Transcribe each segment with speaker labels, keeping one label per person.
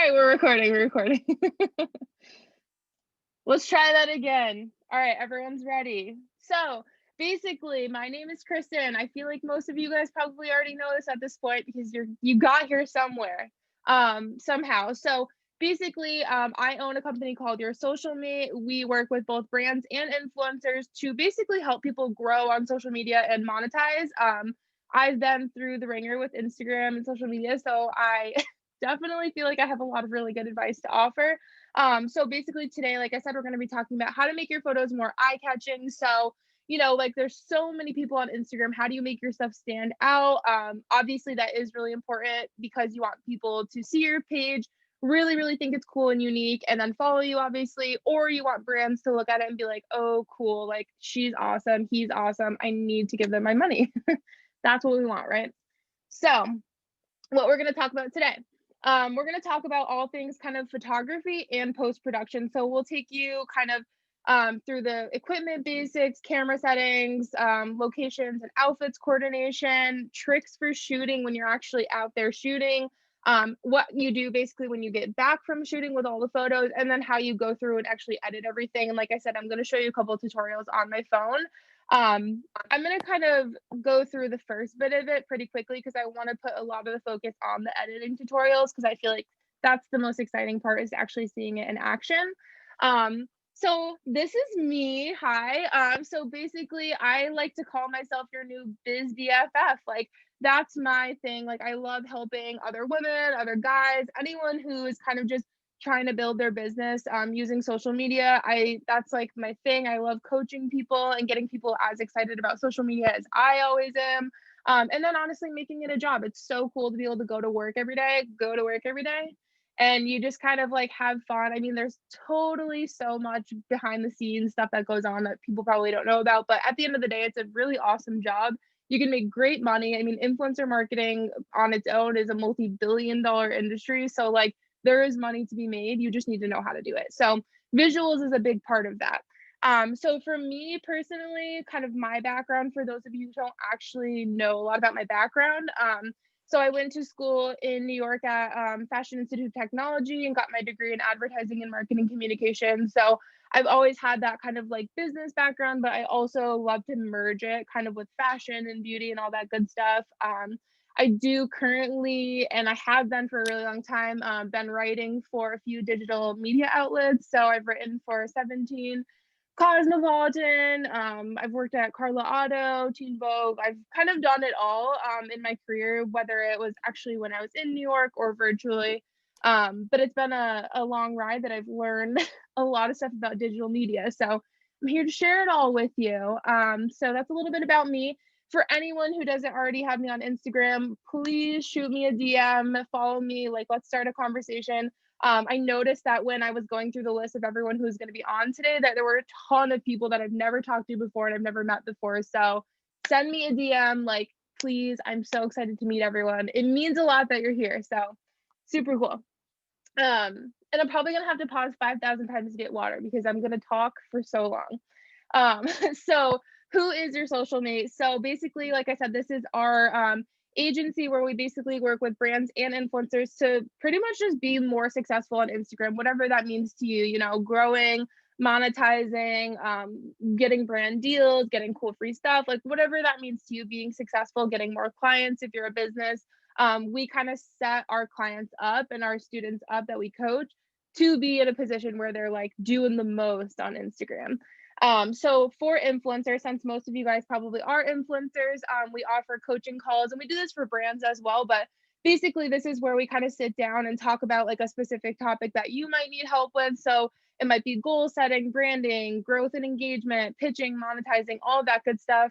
Speaker 1: right, we're recording, we're recording. Let's try that again. All right, everyone's ready. So, basically, my name is Kristen. I feel like most of you guys probably already know this at this point because you got here somewhere, somehow. So, basically, I own a company called Soulcialmate. We work with both brands and influencers to basically help people grow on social media and monetize. I've been through the ringer with Instagram and social media, so I definitely feel like I have a lot of really good advice to offer. So basically today, like I said, we're going to be talking about how to make your photos more eye-catching. So, like there's so many people on Instagram. How do you make your stuff stand out? Obviously that is really important because you want people to see your page, really, really think it's cool and unique, and then follow you, obviously, or you want brands to look at it and be like, oh, cool, like she's awesome, he's awesome, I need to give them my money. That's what we want, right? So, what we're going to talk about today. We're going to talk about all things kind of photography and post production. So we'll take you kind of through the equipment basics, camera settings, locations and outfits coordination, tricks for shooting when you're actually out there shooting, what you do basically when you get back from shooting with all the photos, and then how you go through and actually edit everything. And like I said, I'm going to show you a couple of tutorials on my phone. I'm going to kind of go through the first bit of it pretty quickly because I want to put a lot of the focus on the editing tutorials because I feel like that's the most exciting part, is actually seeing it in action. So this is me. Hi. So basically I like to call myself your new biz BFF. Like that's my thing. Like I love helping other women, other guys, anyone who is kind of just trying to build their business using social media. That's like my thing. I love coaching people and getting people as excited about social media as I always am. And then honestly making it a job. It's so cool to be able to go to work every day, and you just kind of like have fun. I mean, there's totally so much behind the scenes stuff that goes on that people probably don't know about, but at the end of the day, it's a really awesome job. You can make great money. I mean, influencer marketing on its own is a multi-billion-dollar industry. So like there is money to be made. You just need to know how to do it. So visuals is a big part of that. So for me personally, kind of my background, for those of you who don't actually know a lot about my background, so I went to school in New York at Fashion Institute of Technology and got my degree in advertising and marketing communication. So I've always had that kind of like business background, but I also love to merge it kind of with fashion and beauty and all that good stuff. I do currently, and I have been for a really long time, been writing for a few digital media outlets. So I've written for 17, Cosmopolitan. I've worked at Carla Auto, Teen Vogue. I've kind of done it all in my career, whether it was actually when I was in New York or virtually. But it's been a long ride that I've learned a lot of stuff about digital media. So I'm here to share it all with you. So that's a little bit about me. For anyone who doesn't already have me on Instagram, please shoot me a DM, follow me, like let's start a conversation. I noticed that when I was going through the list of everyone who's going to be on today, that there were a ton of people that I've never talked to before and I've never met before. So send me a DM, like, please. I'm so excited to meet everyone. It means a lot that you're here. So super cool. And I'm probably going to have to pause 5,000 times to get water because I'm going to talk for so long. So who is your Soulcialmate? So basically, like I said, this is our agency where we basically work with brands and influencers to pretty much just be more successful on Instagram, whatever that means to you, growing, monetizing, getting brand deals, getting cool free stuff, like whatever that means to you, being successful, getting more clients if you're a business. We kind of set our clients up and our students up that we coach to be in a position where they're like doing the most on Instagram. So for influencers, since most of you guys probably are influencers, we offer coaching calls, and we do this for brands as well. But basically, this is where we kind of sit down and talk about like a specific topic that you might need help with. So it might be goal setting, branding, growth and engagement, pitching, monetizing, all of that good stuff.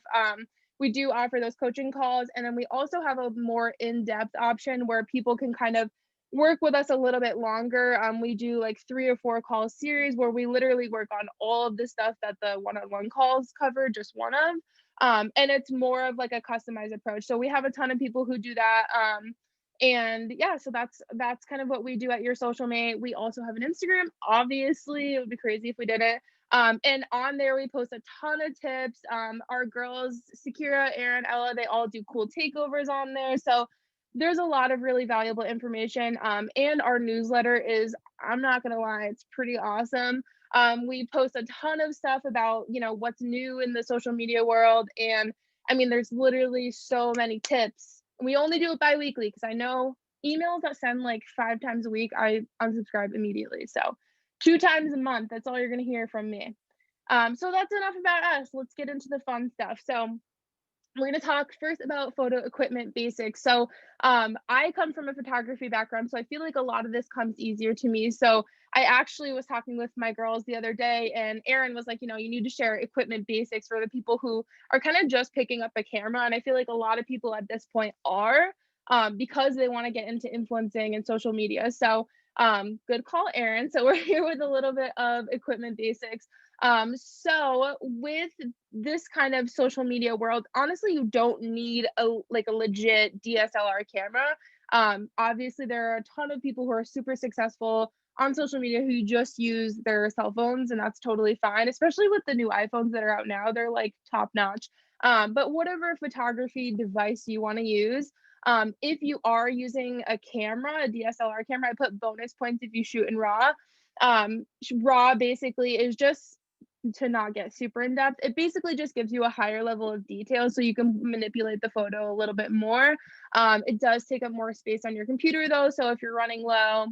Speaker 1: We do offer those coaching calls. And then we also have a more in-depth option where people can kind of work with us a little bit longer. We do like 3 or 4 call series where we literally work on all of the stuff that the one-on-one calls cover, just one of. And it's more of like a customized approach. So we have a ton of people who do that. And yeah, so that's kind of what we do at Soulcialmate. We also have an Instagram. Obviously, it would be crazy if we didn't. And on there, we post a ton of tips. Our girls, Sakira, Erin, Ella, they all do cool takeovers on there. So there's a lot of really valuable information. And our newsletter is, I'm not gonna lie, it's pretty awesome. We post a ton of stuff about, what's new in the social media world. And I mean, there's literally so many tips. We only do it bi-weekly because I know emails that send like 5 times a week, I unsubscribe immediately. So 2 times a month, that's all you're gonna hear from me. So that's enough about us. Let's get into the fun stuff. So we're going to talk first about photo equipment basics. So, I come from a photography background, so I feel like a lot of this comes easier to me. So, I actually was talking with my girls the other day, and Erin was like, you need to share equipment basics for the people who are kind of just picking up a camera. And I feel like a lot of people at this point are, because they want to get into influencing and social media. So, good call, Erin. So, we're here with a little bit of equipment basics. So with this kind of social media world, honestly, you don't need a legit DSLR camera. Obviously, there are a ton of people who are super successful on social media who just use their cell phones, and that's totally fine, especially with the new iPhones that are out now. They're like top notch. But whatever photography device you want to use, if you are using a camera, a DSLR camera, I put bonus points if you shoot in RAW. RAW basically is just, to not get super in depth, it basically just gives you a higher level of detail so you can manipulate the photo a little bit more. It does take up more space on your computer though, so if you're running low,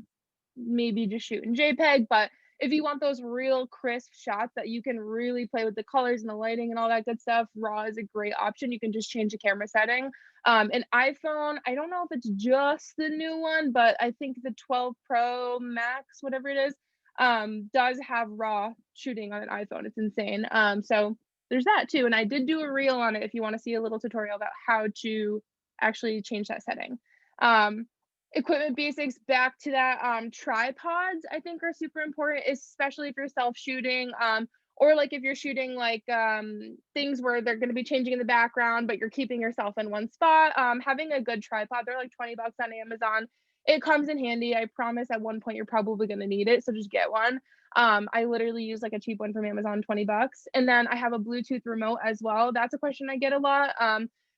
Speaker 1: maybe just shoot in JPEG. But if you want those real crisp shots that you can really play with the colors and the lighting and all that good stuff, RAW is a great option. You can just change the camera setting. An iPhone, I don't know if it's just the new one, but I think the 12 Pro Max, whatever it is, does have RAW shooting on an iPhone. It's insane. So there's that too. And I did do a reel on it if you want to see a little tutorial about how to actually change that setting. Equipment basics, back to that. Tripods I think are super important, especially if you're self shooting, or like if you're shooting like things where they're going to be changing in the background but you're keeping yourself in one spot. Having a good tripod, they're like 20 bucks on Amazon. It comes in handy. I promise at one point you're probably going to need it, so just get one. I literally use like a cheap one from Amazon, 20 bucks. And then I have a Bluetooth remote as well. That's a question I get a lot.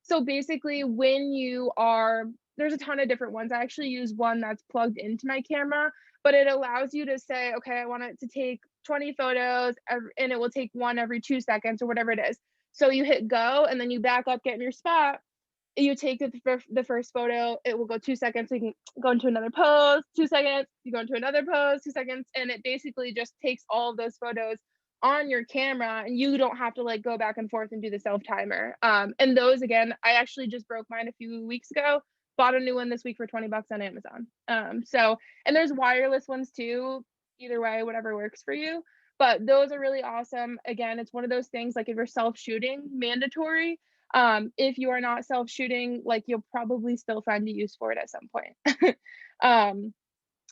Speaker 1: So basically, when you are, there's a ton of different ones. I actually use one that's plugged into my camera, but it allows you to say, okay, I want it to take 20 photos and it will take one every 2 seconds or whatever it is. So you hit go and then you back up, get in your spot. You take the first photo, it will go 2 seconds. So you can go into another pose, 2 seconds, you go into another pose, 2 seconds. And it basically just takes all of those photos on your camera and you don't have to like go back and forth and do the self timer. And those, again, I actually just broke mine a few weeks ago, bought a new one this week for 20 bucks on Amazon. So, and there's wireless ones too, either way, whatever works for you. But those are really awesome. Again, it's one of those things like if you're self shooting, mandatory. If you are not self shooting, like you'll probably still find a use for it at some point. um,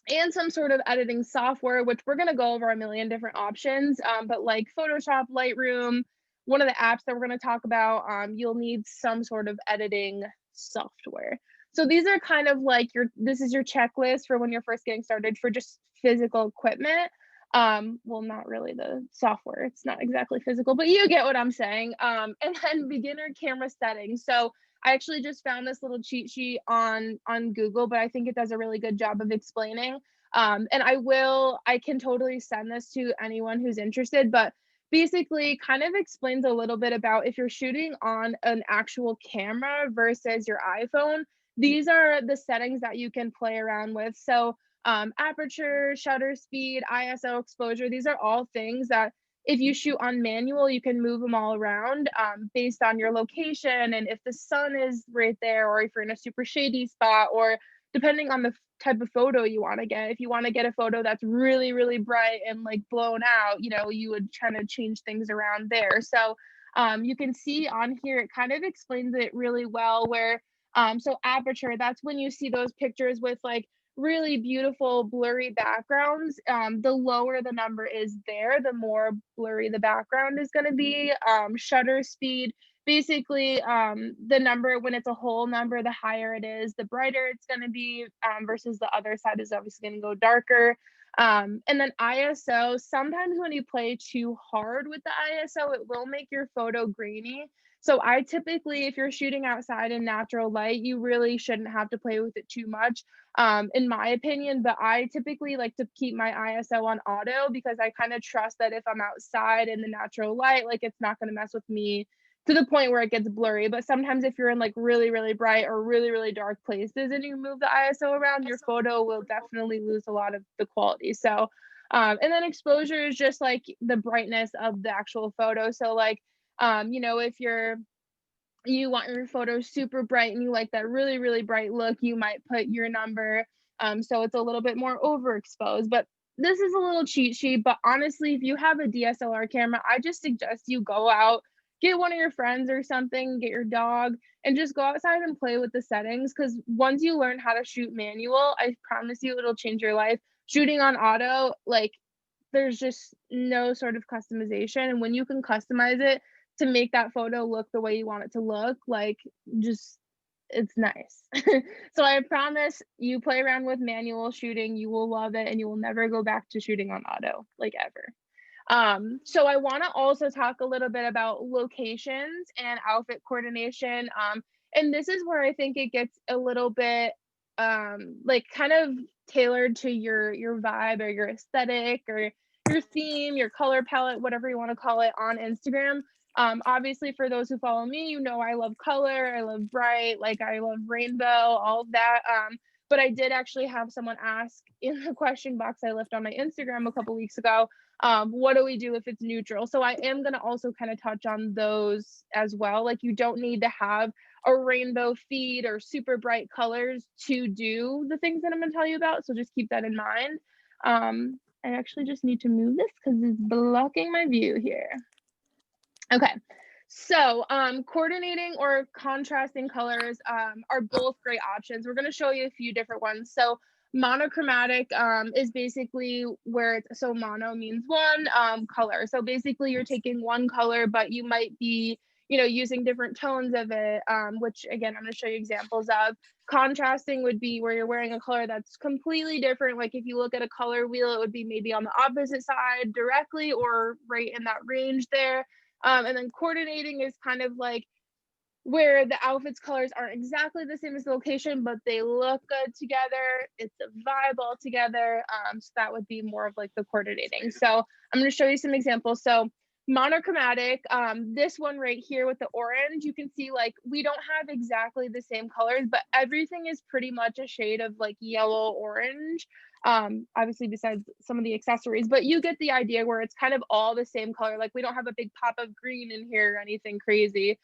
Speaker 1: and some sort of editing software, which we're going to go over a million different options. But like Photoshop, Lightroom, one of the apps that we're going to talk about, you'll need some sort of editing software. So these are kind of like this is your checklist for when you're first getting started for just physical equipment. Well, not really the software, it's not exactly physical, but you get what I'm saying. And then beginner camera settings. So I actually just found this little cheat sheet on Google, but I think it does a really good job of explaining. And I can totally send this to anyone who's interested, but basically kind of explains a little bit about if you're shooting on an actual camera versus your iPhone, these are the settings that you can play around with. So aperture, shutter speed, ISO, exposure, these are all things that if you shoot on manual, you can move them all around based on your location and if the sun is right there or if you're in a super shady spot or depending on the type of photo you want to get. If you want to get a photo that's really, really bright and like blown out, you would try to change things around there. So you can see on here, it kind of explains it really well where, so aperture, that's when you see those pictures with like really beautiful blurry backgrounds. The lower the number is there, the more blurry the background is going to be. Shutter speed, basically the number, when it's a whole number, the higher it is, the brighter it's going to be, versus the other side is obviously going to go darker. And then ISO, sometimes when you play too hard with the ISO, it will make your photo grainy. So I typically, if you're shooting outside in natural light, you really shouldn't have to play with it too much, in my opinion. But I typically like to keep my ISO on auto because I kind of trust that if I'm outside in the natural light, like it's not going to mess with me to the point where it gets blurry. But sometimes if you're in like really, really bright or really, really dark places and you move the ISO around, your photo will definitely lose a lot of the quality. So, and then exposure is just like the brightness of the actual photo. So like, if you want your photo super bright and you like that really, really bright look, you might put your number, so it's a little bit more overexposed. But this is a little cheat sheet, but honestly, if you have a DSLR camera, I just suggest you go out, get one of your friends or something, get your dog, and just go outside and play with the settings. Because once you learn how to shoot manual, I promise you it'll change your life. Shooting on auto, like there's just no sort of customization. And when you can customize it to make that photo look the way you want it to look, like just it's nice. So I promise you play around with manual shooting, you will love it and you will never go back to shooting on auto, like ever. So I want to also talk a little bit about locations and outfit coordination. And this is where I think it gets a little bit like kind of tailored to your vibe or your aesthetic or your theme, your color palette, whatever you want to call it on Instagram. Obviously for those who follow me, I love color, I love bright, like I love rainbow, all of that. But I did actually have someone ask in the question box I left on my Instagram a couple weeks ago, what do we do if it's neutral? So I am going to also kind of touch on those as well. Like you don't need to have a rainbow feed or super bright colors to do the things that I'm going to tell you about. So just keep that in mind. I actually just need to move this because it's blocking my view here. Okay. So coordinating or contrasting colors are both great options. We're going to show you a few different ones. So monochromatic is basically where so mono means one color. So basically you're taking one color, but you might be, using different tones of it, which again, I'm going to show you examples of. Contrasting would be where you're wearing a color that's completely different. Like if you look at a color wheel, it would be maybe on the opposite side directly or right in that range there. And then coordinating is kind of like where the outfits colors aren't exactly the same as the location, but they look good together. It's a vibe all together. So that would be more of like the coordinating. So I'm going to show you some examples. So monochromatic, this one right here with the orange, you can see like we don't have exactly the same colors, but everything is pretty much a shade of like yellow orange. Obviously besides some of the accessories, but you get the idea where it's kind of all the same color. Like we don't have a big pop of green in here or anything crazy.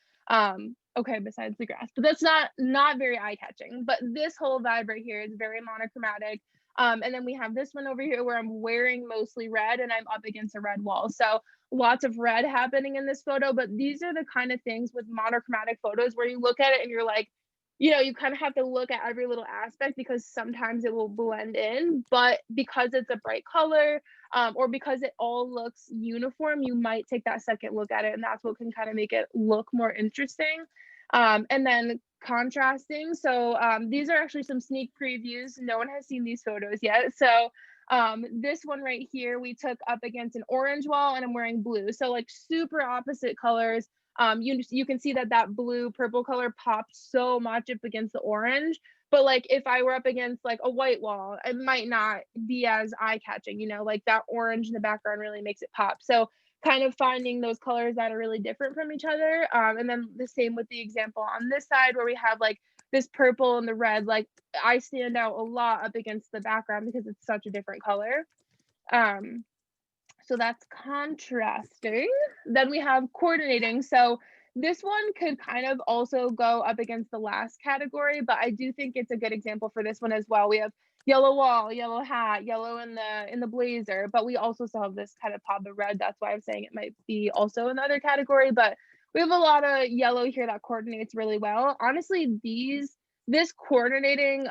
Speaker 1: Okay, besides the grass, but that's not very eye-catching. But this whole vibe right here is very monochromatic. And then we have this one over here where I'm wearing mostly red and I'm up against a red wall. So lots of red happening in this photo, but these are the kind of things with monochromatic photos where you look at it and you're like, you kind of have to look at every little aspect because sometimes it will blend in, but because it's a bright color, or because it all looks uniform, you might take that second look at it, and that's what can kind of make it look more interesting. And then contrasting. So these are actually some sneak previews. No one has seen these photos yet. So this one right here, we took up against an orange wall and I'm wearing blue. So like super opposite colors. You can see that blue purple color pops so much up against the orange. But like if I were up against like a white wall, it might not be as eye-catching, like that orange in the background really makes it pop. So kind of finding those colors that are really different from each other. And then the same with the example on this side where we have like this purple and the red, like I stand out a lot up against the background because it's such a different color. So that's contrasting. Then we have coordinating. So this one could kind of also go up against the last category, but I do think it's a good example for this one as well. We have yellow wall, yellow hat, yellow in the blazer, but we also still have this kind of pop of red. That's why I'm saying it might be also another category, but we have a lot of yellow here that coordinates really well. Honestly, this coordinating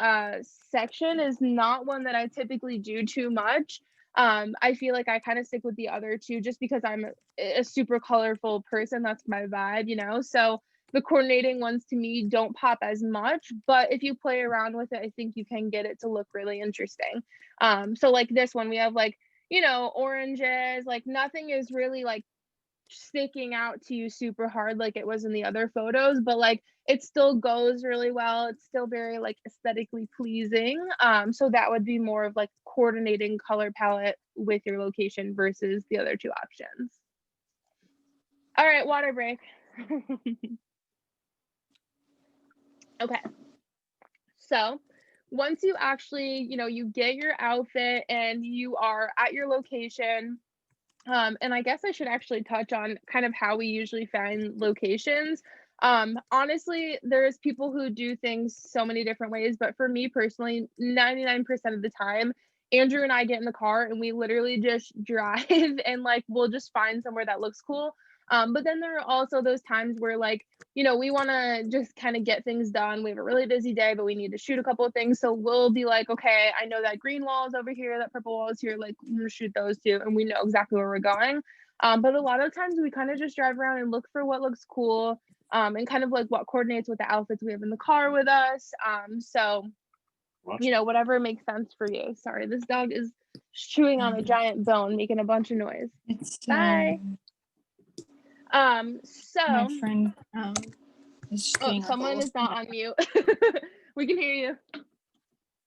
Speaker 1: section is not one that I typically do too much. I feel like I kind of stick with the other two just because I'm a super colorful person. That's my vibe. So the coordinating ones to me don't pop as much, but if you play around with it, I think you can get it to look really interesting. So like this one, we have like, oranges, like nothing is really like sticking out to you super hard like it was in the other photos, but like it still goes really well. It's still very like aesthetically pleasing. So that would be more of like coordinating color palette with your location versus the other two options. All right, water break. Okay. So once you actually, you get your outfit and you are at your location, and I guess I should actually touch on kind of how we usually find locations. Honestly, there's people who do things so many different ways, but for me personally, 99% of the time, Andrew and I get in the car and we literally just drive and like we'll just find somewhere that looks cool. But then there are also those times where like, we want to just kind of get things done. We have a really busy day, but we need to shoot a couple of things. So we'll be like, okay, I know that green wall is over here, that purple wall is here. Like, we're gonna shoot those two, and we know exactly where we're going. But a lot of times we kind of just drive around and look for what looks cool, and kind of like what coordinates with the outfits we have in the car with us. So, whatever makes sense for you. Sorry, this dog is chewing on a giant bone, making a bunch of noise.
Speaker 2: It's
Speaker 1: Bye. So
Speaker 2: my friend is doing
Speaker 1: someone is not on mute. We can hear you.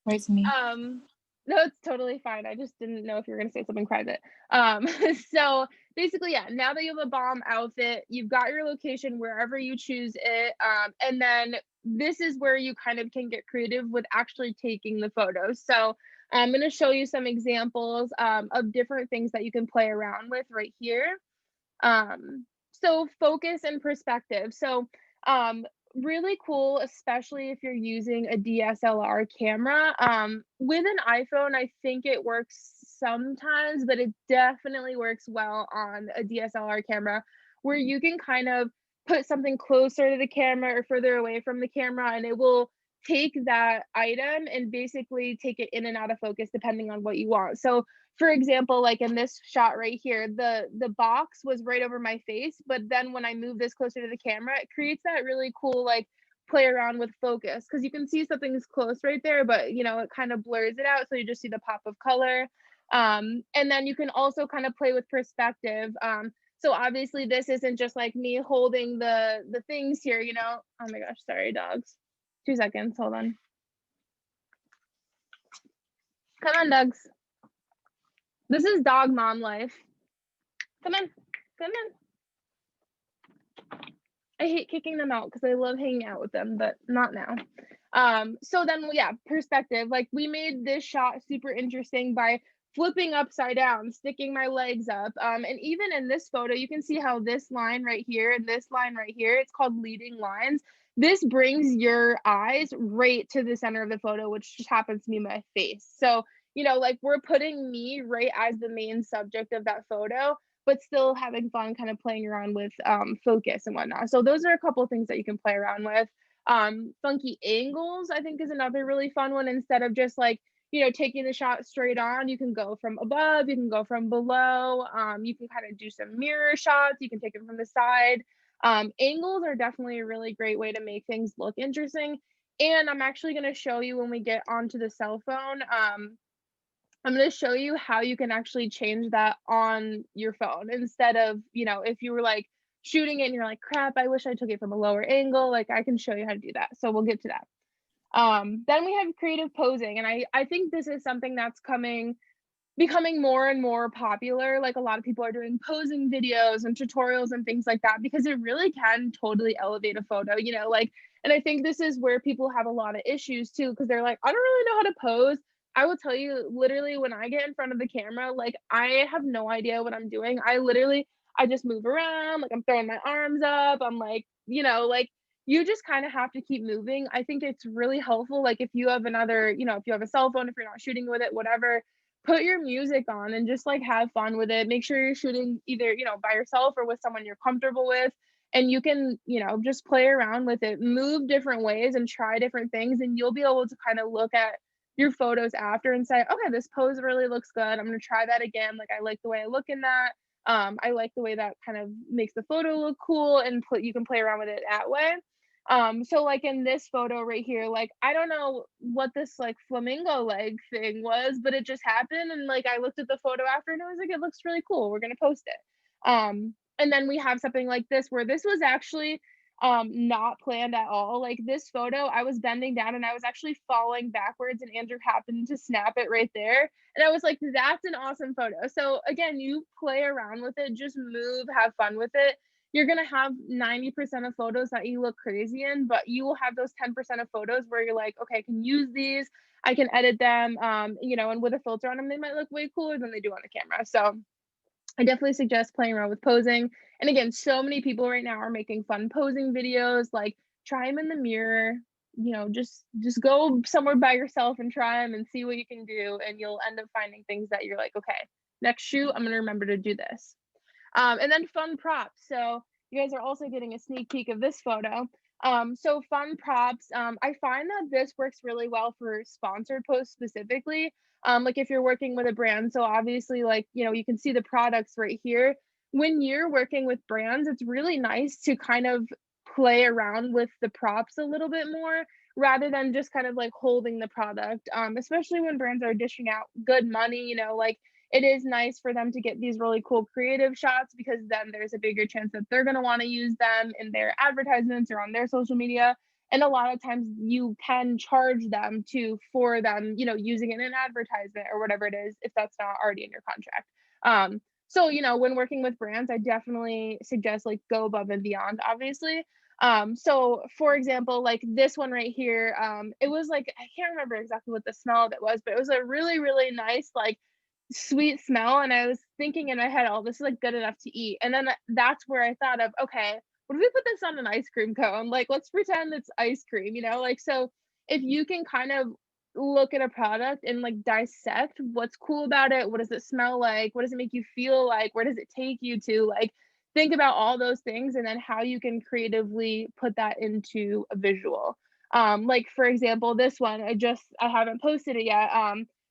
Speaker 2: Where's me?
Speaker 1: No, it's totally fine. I just didn't know if you were gonna say something private. So basically, yeah, now that you have a bomb outfit, you've got your location wherever you choose it. And then this is where you kind of can get creative with actually taking the photos. So I'm gonna show you some examples of different things that you can play around with right here. So focus and perspective. So really cool, especially if you're using a DSLR camera. With an iPhone, I think it works sometimes, but it definitely works well on a DSLR camera where you can kind of put something closer to the camera or further away from the camera, and it will take that item and basically take it in and out of focus depending on what you want. So for example, like in this shot right here, the box was right over my face, but then when I move this closer to the camera, it creates that really cool like play around with focus, because you can see something's close right there, but it kind of blurs it out, so you just see the pop of color. And then you can also kind of play with perspective. So obviously this isn't just like me holding the things here, Oh my gosh, sorry, dogs. 2 seconds, hold on. Come on, dogs. This is dog mom life. Come on, come on. I hate kicking them out because I love hanging out with them, but not now. So then, yeah, perspective. Like we made this shot super interesting by flipping upside down, sticking my legs up. And even in this photo, you can see how this line right here and this line right here, it's called leading lines. This brings your eyes right to the center of the photo, which just happens to be my face. So, like we're putting me right as the main subject of that photo, but still having fun kind of playing around with focus and whatnot. So those are a couple of things that you can play around with. Funky angles, I think, is another really fun one. Instead of just like, taking the shot straight on, you can go from above, you can go from below, you can kind of do some mirror shots, you can take it from the side. Angles are definitely a really great way to make things look interesting. And I'm actually going to show you when we get onto the cell phone. I'm going to show you how you can actually change that on your phone instead of, if you were like shooting it and you're like, crap, I wish I took it from a lower angle. Like I can show you how to do that. So we'll get to that. Then we have creative posing. And I think this is something that's becoming more and more popular. Like a lot of people are doing posing videos and tutorials and things like that, because it really can totally elevate a photo, and I think this is where people have a lot of issues too, because they're like, I don't really know how to pose. I will tell you, literally, when I get in front of the camera, like I have no idea what I'm doing. I just move around, like I'm throwing my arms up. I'm like, like you just kind of have to keep moving. I think it's really helpful. Like if you have if you have a cell phone, if you're not shooting with it, whatever, put your music on and just like have fun with it. Make sure you're shooting either, by yourself or with someone you're comfortable with. And you can, just play around with it, move different ways and try different things. And you'll be able to kind of look at your photos after and say, okay, this pose really looks good. I'm going to try that again. Like, I like the way I look in that. I like the way that kind of makes the photo look cool, and you can play around with it that way. So like in this photo right here, like I don't know what this like flamingo leg thing was, but it just happened, and like I looked at the photo after and I was like, it looks really cool, we're gonna post it. And then we have something like this where this was actually not planned at all. Like this photo, I was bending down and I was actually falling backwards, and Andrew happened to snap it right there. And I was like, that's an awesome photo. So again, you play around with it, just move, have fun with it. You're gonna have 90% of photos that you look crazy in, but you will have those 10% of photos where you're like, okay, I can use these, I can edit them, you know, and with a filter on them, they might look way cooler than they do on a camera. So I definitely suggest playing around with posing. And again, so many people right now are making fun posing videos. Like, try them in the mirror. You know, just go somewhere by yourself and try them and see what you can do, and you'll end up finding things that you're like, okay, next shoot, I'm gonna remember to do this. And then fun props. So you guys are also getting a sneak peek of this photo. So fun props. I find that this works really well for sponsored posts specifically. Like if you're working with a brand, so obviously, like, you know, you can see the products right here. When you're working with brands, it's really nice to kind of play around with the props a little bit more rather than just kind of like holding the product. Especially when brands are dishing out good money, you know, like it is nice for them to get these really cool creative shots, because then there's a bigger chance that they're going to want to use them in their advertisements or on their social media. And a lot of times you can charge them to for them, you know, using it in an advertisement or whatever it is, if that's not already in your contract. So, you know, when working with brands, I definitely suggest like go above and beyond, obviously. So for example, like this one right here, it was like, I can't remember exactly what the smell of it was, but it was a really, really nice, like sweet smell. And I was thinking in my head, oh, this is like good enough to eat. And then that's where I thought of, okay, what if we put this on an ice cream cone? Like, let's pretend it's ice cream, you know? Like, so if you can kind of look at a product and like dissect what's cool about it, what does it smell like? What does it make you feel like? Where does it take you to? Like, think about all those things and then how you can creatively put that into a visual. Like for example, this one, I haven't posted it yet.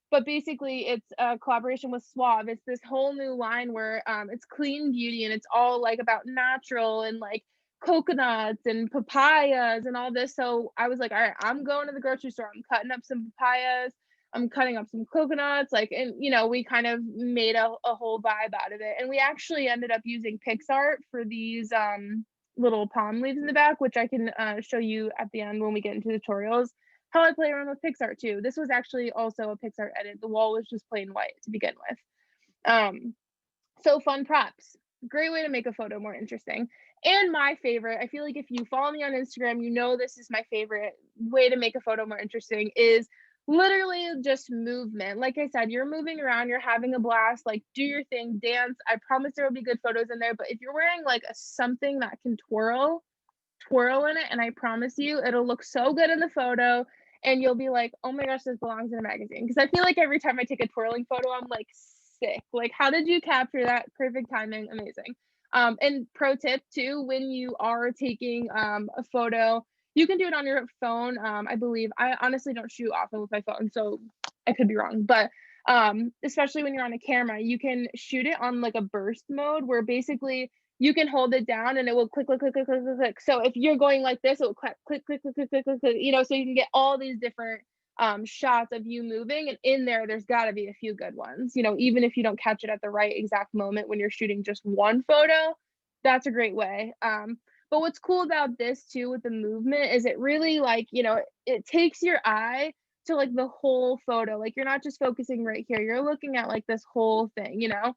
Speaker 1: But basically it's a collaboration with Suave. It's this whole new line where it's clean beauty and it's all like about natural and like coconuts and papayas and all this. So I was like, all right, I'm going to the grocery store. I'm cutting up some papayas. I'm cutting up some coconuts. Like, and you know, we kind of made a whole vibe out of it. And we actually ended up using PixArt for these little palm leaves in the back, which I can show you at the end when we get into tutorials how I play around with PixArt too. This was actually also a PixArt edit. The wall was just plain white to begin with. So fun props, great way to make a photo more interesting. And my favorite, I feel like if you follow me on Instagram, you know this is my favorite way to make a photo more interesting, is literally just movement. Like I said, you're moving around, you're having a blast, like do your thing, dance. I promise there will be good photos in there. But if you're wearing like something that can twirl in it, and I promise you it'll look so good in the photo, and you'll be like, oh my gosh, this belongs in a magazine. Because I feel like every time I take a twirling photo, I'm like sick. Like, how did you capture that? Perfect timing, amazing. And pro tip too, when you are taking a photo, you can do it on your phone. I believe, I honestly don't shoot often with my phone, so I could be wrong, but especially when you're on a camera, you can shoot it on like a burst mode where basically you can hold it down and it will click, click, click, click, click, click, click. So if you're going like this, it will click, click, click, click, click, click, click, click, you know, so you can get all these different shots of you moving. And in there's got to be a few good ones, you know, even if you don't catch it at the right exact moment when you're shooting just one photo, that's a great way. But what's cool about this too with the movement is it really, like, you know, it takes your eye to like the whole photo. Like you're not just focusing right here, you're looking at like this whole thing, you know.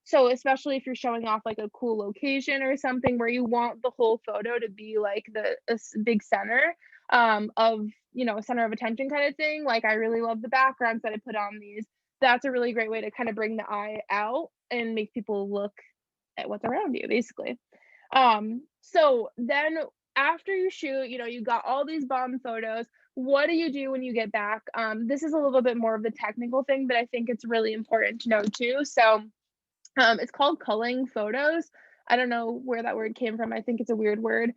Speaker 1: So especially if you're showing off like a cool location or something where you want the whole photo to be like the big center of, you know, center of attention kind of thing. Like I really love the backgrounds that I put on these. That's a really great way to kind of bring the eye out and make people look at what's around you, basically. So then after you shoot, you know, you got all these bomb photos. What do you do when you get back? This is a little bit more of the technical thing, but I think it's really important to know too. So it's called culling photos. I don't know where that word came from. I think it's a weird word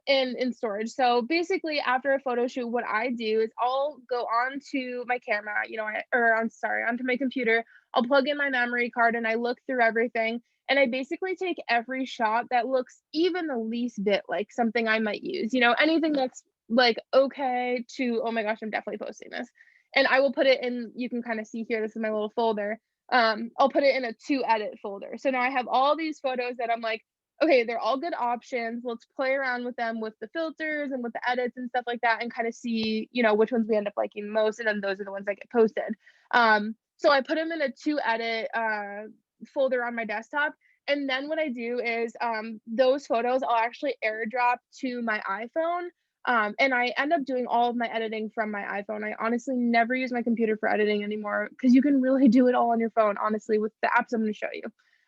Speaker 1: in storage. So basically after a photo shoot, what I do is I'll go onto my camera, you know, onto my computer. I'll plug in my memory card and I look through everything. And I basically take every shot that looks even the least bit like something I might use, you know, anything that's like, okay, to, oh my gosh, I'm definitely posting this. And I will put it in, you can kind of see here, this is my little folder. I'll put it in a to edit folder. So now I have all these photos that I'm like, okay, they're all good options. Let's play around with them with the filters and with the edits and stuff like that and kind of see, you know, which ones we end up liking most. And then those are the ones that get posted. So I put them in a to edit folder on my desktop. And then what I do is those photos I'll actually airdrop to my iPhone. And I end up doing all of my editing from my iPhone. I honestly never use my computer for editing anymore because you can really do it all on your phone, honestly, with the apps I'm going to show you.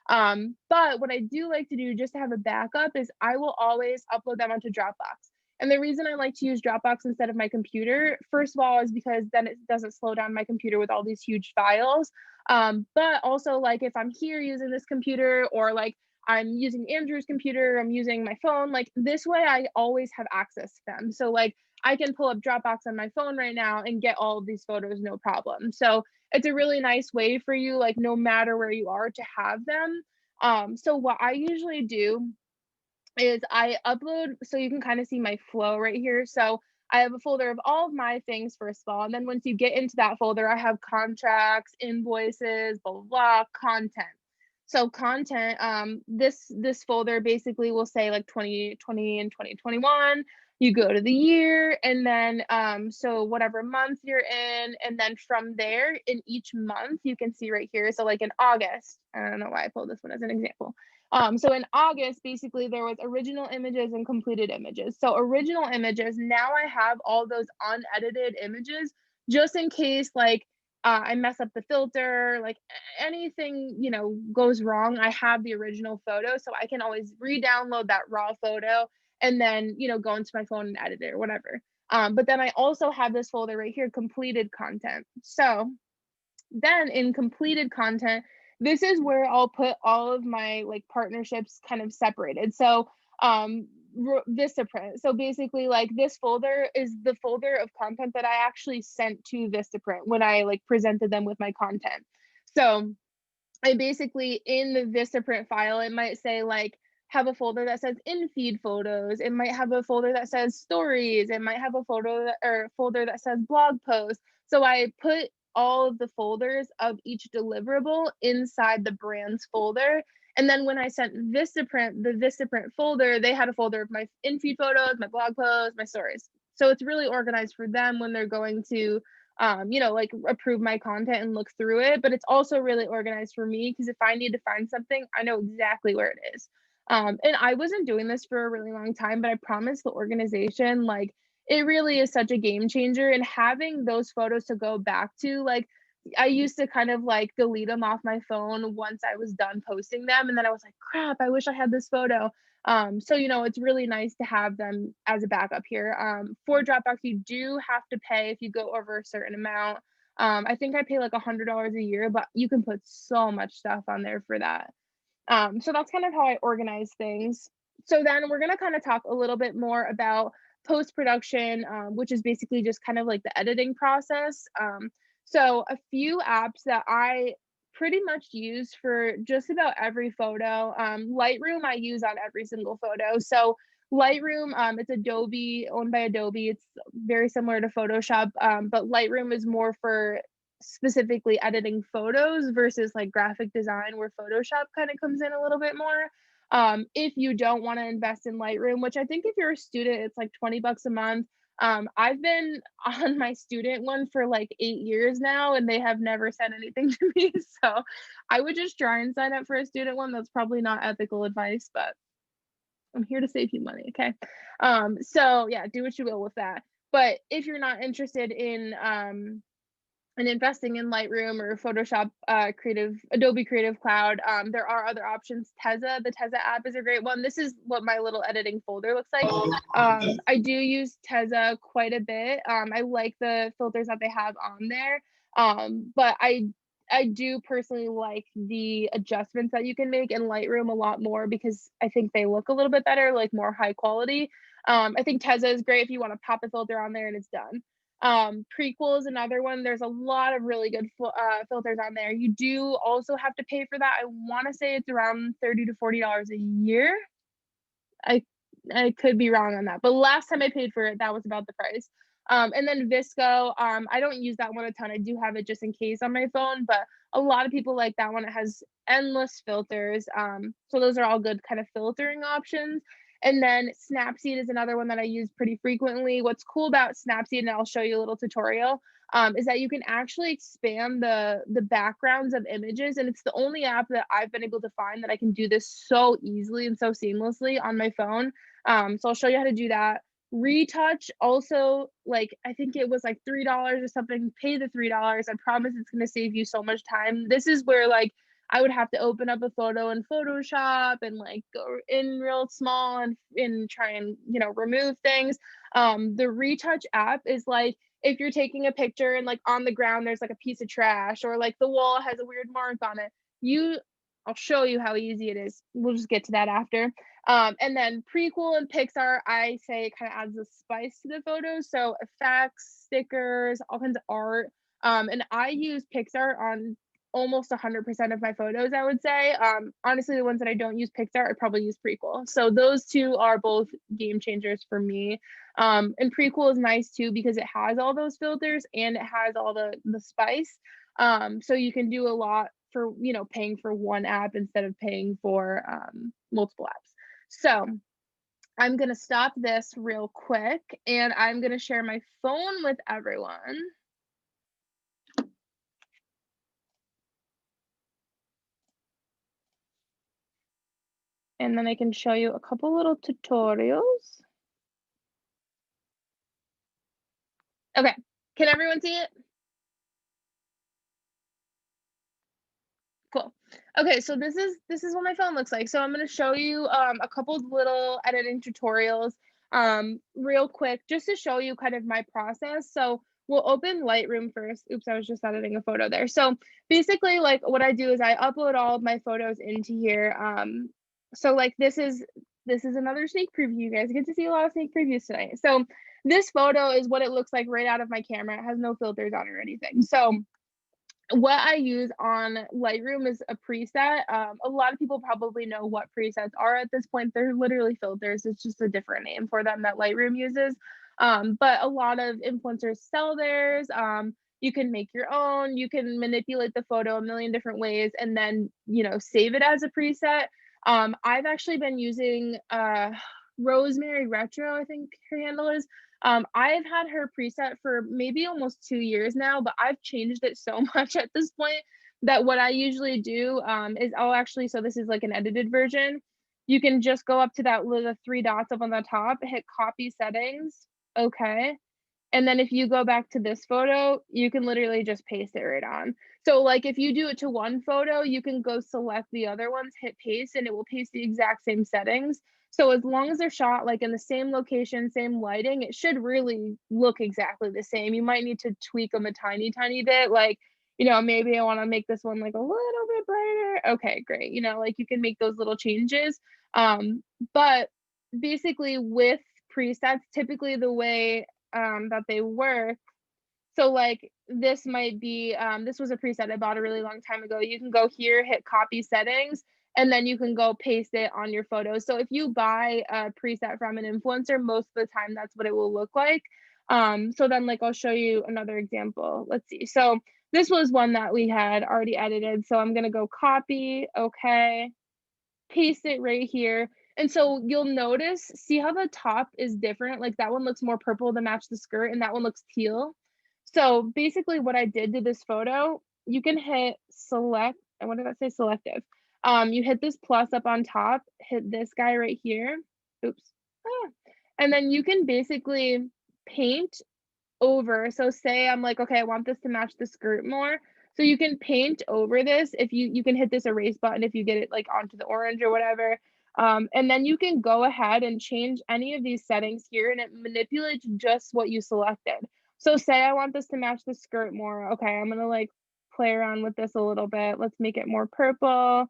Speaker 1: But what I do like to do just to have a backup is I will always upload them onto Dropbox. And the reason I like to use Dropbox instead of my computer, first of all, is because then it doesn't slow down my computer with all these huge files. But also, like, if I'm here using this computer or like I'm using Andrew's computer, I'm using my phone, like this way I always have access to them. So like I can pull up Dropbox on my phone right now and get all of these photos no problem. So it's a really nice way for you, like no matter where you are, to have them. So what I usually do is I upload, so you can kind of see my flow right here. So I have a folder of all of my things first of all, and then once you get into that folder, I have contracts, invoices, blah blah blah, content. So content, this folder basically will say like 2020 and 2021. You go to the year, and then so whatever month you're in, and then from there in each month you can see right here. So like in August, I don't know why I pulled this one as an example. So in August, basically there was original images and completed images. So original images, now I have all those unedited images just in case like I mess up the filter, like anything, you know, goes wrong. I have the original photo, so I can always re-download that raw photo and then, you know, go into my phone and edit it or whatever. But then I also have this folder right here, completed content. So then in completed content, this is where I'll put all of my like partnerships kind of separated. So Vistaprint. So basically like this folder is the folder of content that I actually sent to Vistaprint when I like presented them with my content. So I basically in the Vistaprint file, it might say like have a folder that says in feed photos. It might have a folder that says stories. It might have a photo that, or folder that says blog posts. So I put all of the folders of each deliverable inside the brands folder. And then when I sent Vistaprint, the Vistaprint folder, they had a folder of my in feed photos, my blog posts, my stories. So it's really organized for them when they're going to you know, like approve my content and look through it. But it's also really organized for me because if I need to find something, I know exactly where it is. And I wasn't doing this for a really long time, but I promise the organization, like, it really is such a game changer. And having those photos to go back to, like, I used to kind of like delete them off my phone once I was done posting them. And then I was like, crap, I wish I had this photo. So, you know, it's really nice to have them as a backup here. For Dropbox, you do have to pay if you go over a certain amount. I think I pay like $100 a year, but you can put so much stuff on there for that. So that's kind of how I organize things. So then we're going to kind of talk a little bit more about post production, which is basically just kind of like the editing process. So a few apps that I pretty much use for just about every photo. Lightroom I use on every single photo. So Lightroom, it's Adobe, owned by Adobe. It's very similar to Photoshop, but Lightroom is more for specifically editing photos versus like graphic design where Photoshop kind of comes in a little bit more. If you don't want to invest in Lightroom, which I think if you're a student, it's like 20 bucks a month. I've been on my student one for like 8 years now, and they have never said anything to me. So I would just try and sign up for a student one. That's probably not ethical advice, but I'm here to save you money. Okay. So yeah, do what you will with that. But if you're not interested in and investing in Lightroom or Photoshop, Adobe Creative Cloud. There are other options. The Tezza app is a great one. This is what my little editing folder looks like. I do use Tezza quite a bit. I like the filters that they have on there. But I do personally like the adjustments that you can make in Lightroom a lot more because I think they look a little bit better, like more high quality. I think Tezza is great if you want to pop a filter on there and it's done. Prequel is another one. There's a lot of really good filters on there. You do also have to pay for that. I want to say it's around $30 to $40 a year. I could be wrong on that, but last time I paid for it, that was about the price. And then Visco, I don't use that one a ton. I do have it just in case on my phone, but a lot of people like that one. It has endless filters. So those are all good kind of filtering options. And then Snapseed is another one that I use pretty frequently. What's cool about Snapseed, and I'll show you a little tutorial, is that you can actually expand the backgrounds of images, and it's the only app that I've been able to find that I can do this so easily and so seamlessly on my phone. So I'll show you how to do that. Retouch also, like, I think it was like $3 or something. Pay the $3. I promise it's going to save you so much time. This is where like I would have to open up a photo in Photoshop and like go in real small and try and, you know, remove things. The Retouch app is like if you're taking a picture and like on the ground there's like a piece of trash, or like the wall has a weird mark on it. I'll show you how easy it is. We'll just get to that after. And then Prequel and Pixar, I say kind of adds a spice to the photos. So effects, stickers, all kinds of art. And I use Pixar on almost 100% of my photos, I would say. Honestly, the ones that I don't use Pixar, I probably use Prequel. So those two are both game changers for me. And Prequel is nice too because it has all those filters and it has all the spice. So you can do a lot for, you know, paying for one app instead of paying for multiple apps. So I'm gonna stop this real quick and I'm gonna share my phone with everyone. And then I can show you a couple little tutorials. Okay, can everyone see it? Cool. Okay, so this is what my phone looks like. So I'm gonna show you a couple little editing tutorials real quick just to show you kind of my process. So we'll open Lightroom first. Oops, I was just editing a photo there. So basically like what I do is I upload all of my photos into here. So like this is another sneak preview. You guys get to see a lot of sneak previews tonight. So this photo is what it looks like right out of my camera. It has no filters on or anything. So what I use on Lightroom is a preset. A lot of people probably know what presets are at this point. They're literally filters. It's just a different name for them that Lightroom uses. But a lot of influencers sell theirs. You can make your own. You can manipulate the photo a million different ways and then, you know, save it as a preset. I've actually been using Rosemary Retro, I think her handle is. I've had her preset for maybe almost 2 years now, but I've changed it so much at this point that what I usually do is so this is like an edited version. You can just go up to that little three dots up on the top, hit copy settings. Okay. And then if you go back to this photo, you can literally just paste it right on. So like if you do it to one photo, you can go select the other ones, hit paste, and it will paste the exact same settings. So as long as they're shot like in the same location, same lighting, it should really look exactly the same. You might need to tweak them a tiny, tiny bit. Like, you know, maybe I want to make this one like a little bit brighter. Okay, great. You know, like you can make those little changes. But basically with presets, typically the way that they work. So like this might be, this was a preset I bought a really long time ago. You can go here, hit copy settings, and then you can go paste it on your photos. So if you buy a preset from an influencer, most of the time that's what it will look like. So then like I'll show you another example. Let's see. So this was one that we had already edited. So I'm gonna go copy, okay, paste it right here. And so you'll notice, see how the top is different? Like that one looks more purple to match the skirt and that one looks teal. So basically what I did to this photo, you can hit select, and what did I say? Selective. You hit this plus up on top, hit this guy right here. Oops. Ah. And then you can basically paint over. So say I'm like, okay, I want this to match the skirt more. So you can paint over this if you can hit this erase button if you get it like onto the orange or whatever. And then you can go ahead and change any of these settings here and it manipulates just what you selected. So say I want this to match the skirt more. Okay, I'm gonna like play around with this a little bit. Let's make it more purple.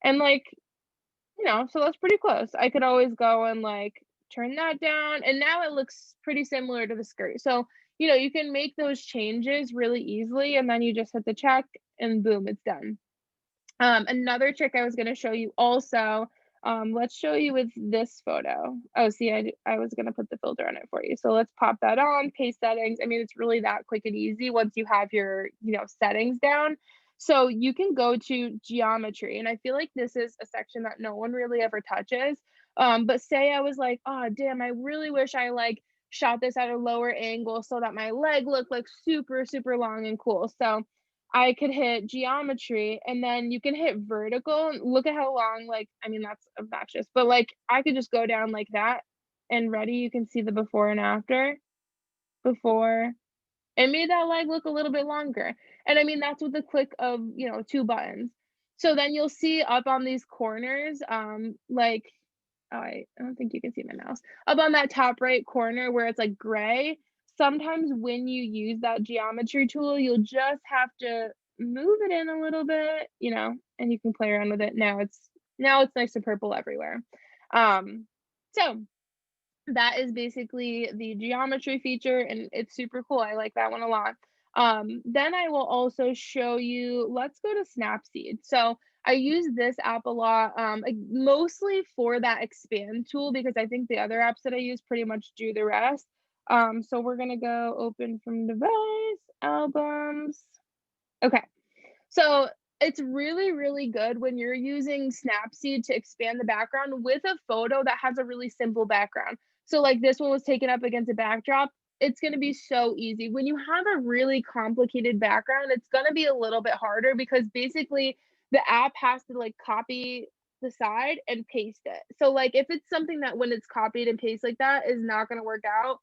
Speaker 1: And like, you know, so that's pretty close. I could always go and like turn that down and now it looks pretty similar to the skirt. So, you know, you can make those changes really easily and then you just hit the check and boom, it's done. Another trick I was going to show you also, Let's show you with this photo. Oh, see, I was gonna put the filter on it for you. So let's pop that on, paste settings. I mean, it's really that quick and easy once you have your, settings down. So you can go to geometry, and I feel like this is a section that no one really ever touches. But say I was like, oh damn, I really wish I like shot this at a lower angle so that my leg looked like super, super long and cool. So I could hit geometry, and then you can hit vertical. Look at how long, like, I mean, that's obnoxious, but like I could just go down like that, and ready, you can see the before and after. Before, it made that leg look a little bit longer. And I mean, that's with the click of, two buttons. So then you'll see up on these corners, like, oh, I don't think you can see my mouse. Up on that top right corner where it's like gray, sometimes when you use that geometry tool, you'll just have to move it in a little bit, and you can play around with it. Now it's nice and purple everywhere. So that is basically the geometry feature, and it's super cool. I like that one a lot. Then I will also show you, let's go to Snapseed. So I use this app a lot, like mostly for that expand tool, because I think the other apps that I use pretty much do the rest. So we're gonna go open from device, albums. Okay, so it's really, really good when you're using Snapseed to expand the background with a photo that has a really simple background. So like this one was taken up against a backdrop. It's going to be so easy. When you have a really complicated background, it's going to be a little bit harder because basically the app has to like copy the side and paste it. So like if it's something that when it's copied and pasted like that is not going to work out,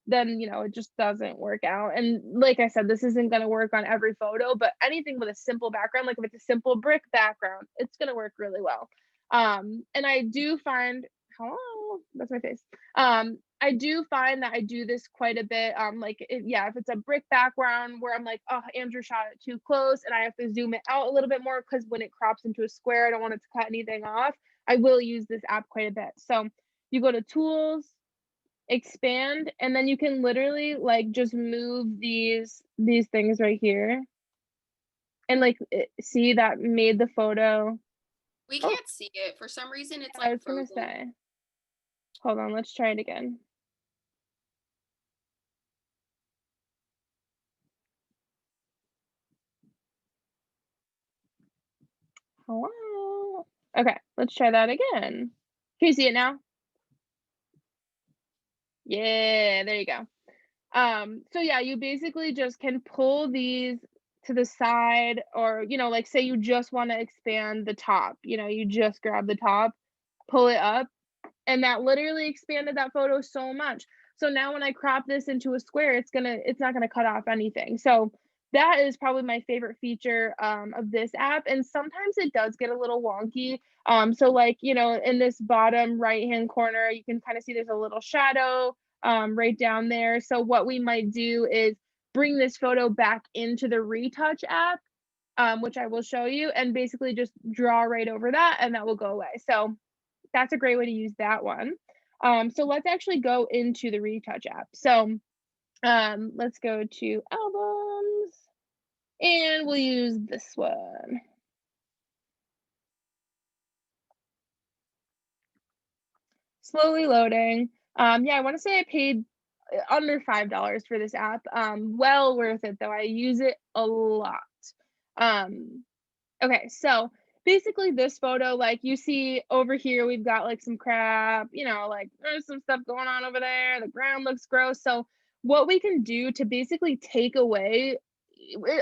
Speaker 1: then it just doesn't work out. And like I said, this isn't going to work on every photo, but anything with a simple background, like if it's a simple brick background, it's going to work really well. And I do find, hello, that's my face. I do find that I do this quite a bit. Like if it's a brick background where I'm like, oh, Andrew shot it too close and I have to zoom it out a little bit more because when it crops into a square, I don't want it to cut anything off. I will use this app quite a bit. So you go to tools, expand, and then you can literally like just move these things right here, and like see that made the photo.
Speaker 3: We
Speaker 1: Oh,
Speaker 3: can't see it. For some reason, it's
Speaker 1: I
Speaker 3: like
Speaker 1: was gonna
Speaker 3: frozen.
Speaker 1: say, hold on, let's try it again. Hello. Okay, let's try that again. Can you see it now? Yeah, there you go. So yeah, you basically just can pull these to the side, or like say you just want to expand the top, you just grab the top, pull it up, and that literally expanded that photo so much. So now when I crop this into a square, it's not gonna cut off anything. So that is probably my favorite feature of this app. And sometimes it does get a little wonky. So like, in this bottom right hand corner, you can kind of see there's a little shadow right down there. So what we might do is bring this photo back into the retouch app, which I will show you, and basically just draw right over that, and that will go away. So that's a great way to use that one. So let's actually go into the retouch app. So let's go to albums, and we'll use this one. Slowly loading. Yeah, I want to say I paid under $5 for this app. Well worth it though. I use it a lot. Um, Okay, so basically this photo, like you see over here, we've got like some crap, like there's some stuff going on over there. The ground looks gross. So what we can do to basically take away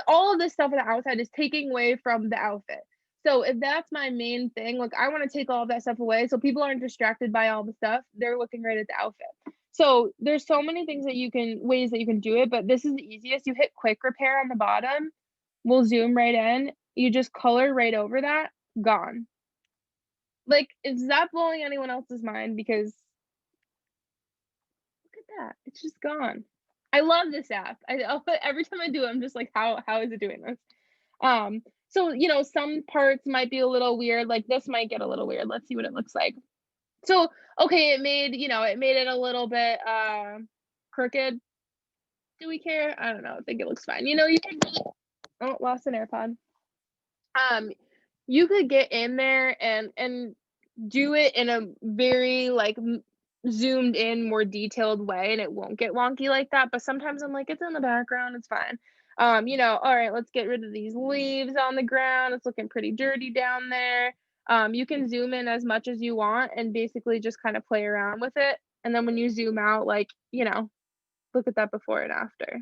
Speaker 1: all of this stuff on the outside is taking away from the outfit. So if that's my main thing, like I want to take all of that stuff away so people aren't distracted by all the stuff. They're looking right at the outfit. So there's so many things ways that you can do it, but this is the easiest. You hit quick repair on the bottom. We'll zoom right in. You just color right over that, gone. Like, is that blowing anyone else's mind? Because look at that, it's just gone. I love this app. Every time I do it, I'm just like, how is it doing this? So some parts might be a little weird. Like this might get a little weird. Let's see what it looks like. So okay, it made it a little bit crooked. Do we care? I don't know. I think it looks fine. You can. Oh, lost an AirPod. You could get in there and do it in a very like zoomed in, more detailed way, and it won't get wonky like that. But sometimes I'm like, it's in the background, it's fine. You know, all right, let's get rid of these leaves on the ground. It's looking pretty dirty down there. You can zoom in as much as you want and basically just kind of play around with it. And then when you zoom out, like, you know, look at that before and after.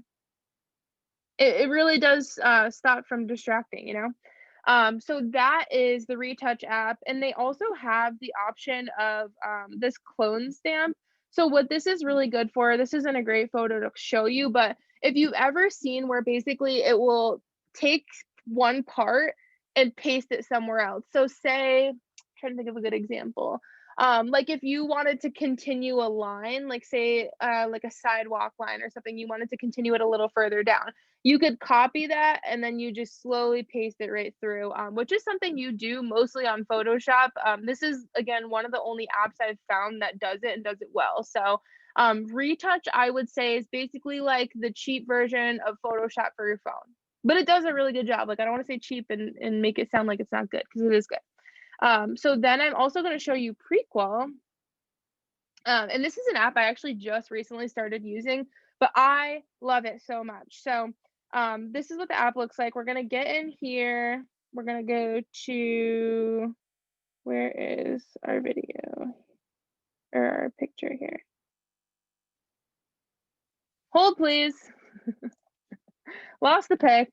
Speaker 1: It really does stop from distracting, you know. So that is the Retouch app, and they also have the option of this clone stamp. So what this is really good for, this isn't a great photo to show you, but if you've ever seen where basically it will take one part and paste it somewhere else. So say, I'm trying to think of a good example. Like if you wanted to continue a line, like say like a sidewalk line or something, you wanted to continue it a little further down, you could copy that and then you just slowly paste it right through, which is something you do mostly on Photoshop. This is, again, one of the only apps I've found that does it and does it well. So Retouch, I would say, is basically like the cheap version of Photoshop for your phone. But it does a really good job. Like, I don't want to say cheap and make it sound like it's not good, because it is good. So then I'm also going to show you Prequel. And this is an app I actually just recently started using, but I love it so much. So this is what the app looks like. We're going to get in here. We're going to go to, where is our video or our picture here? Hold, please. Lost the pic.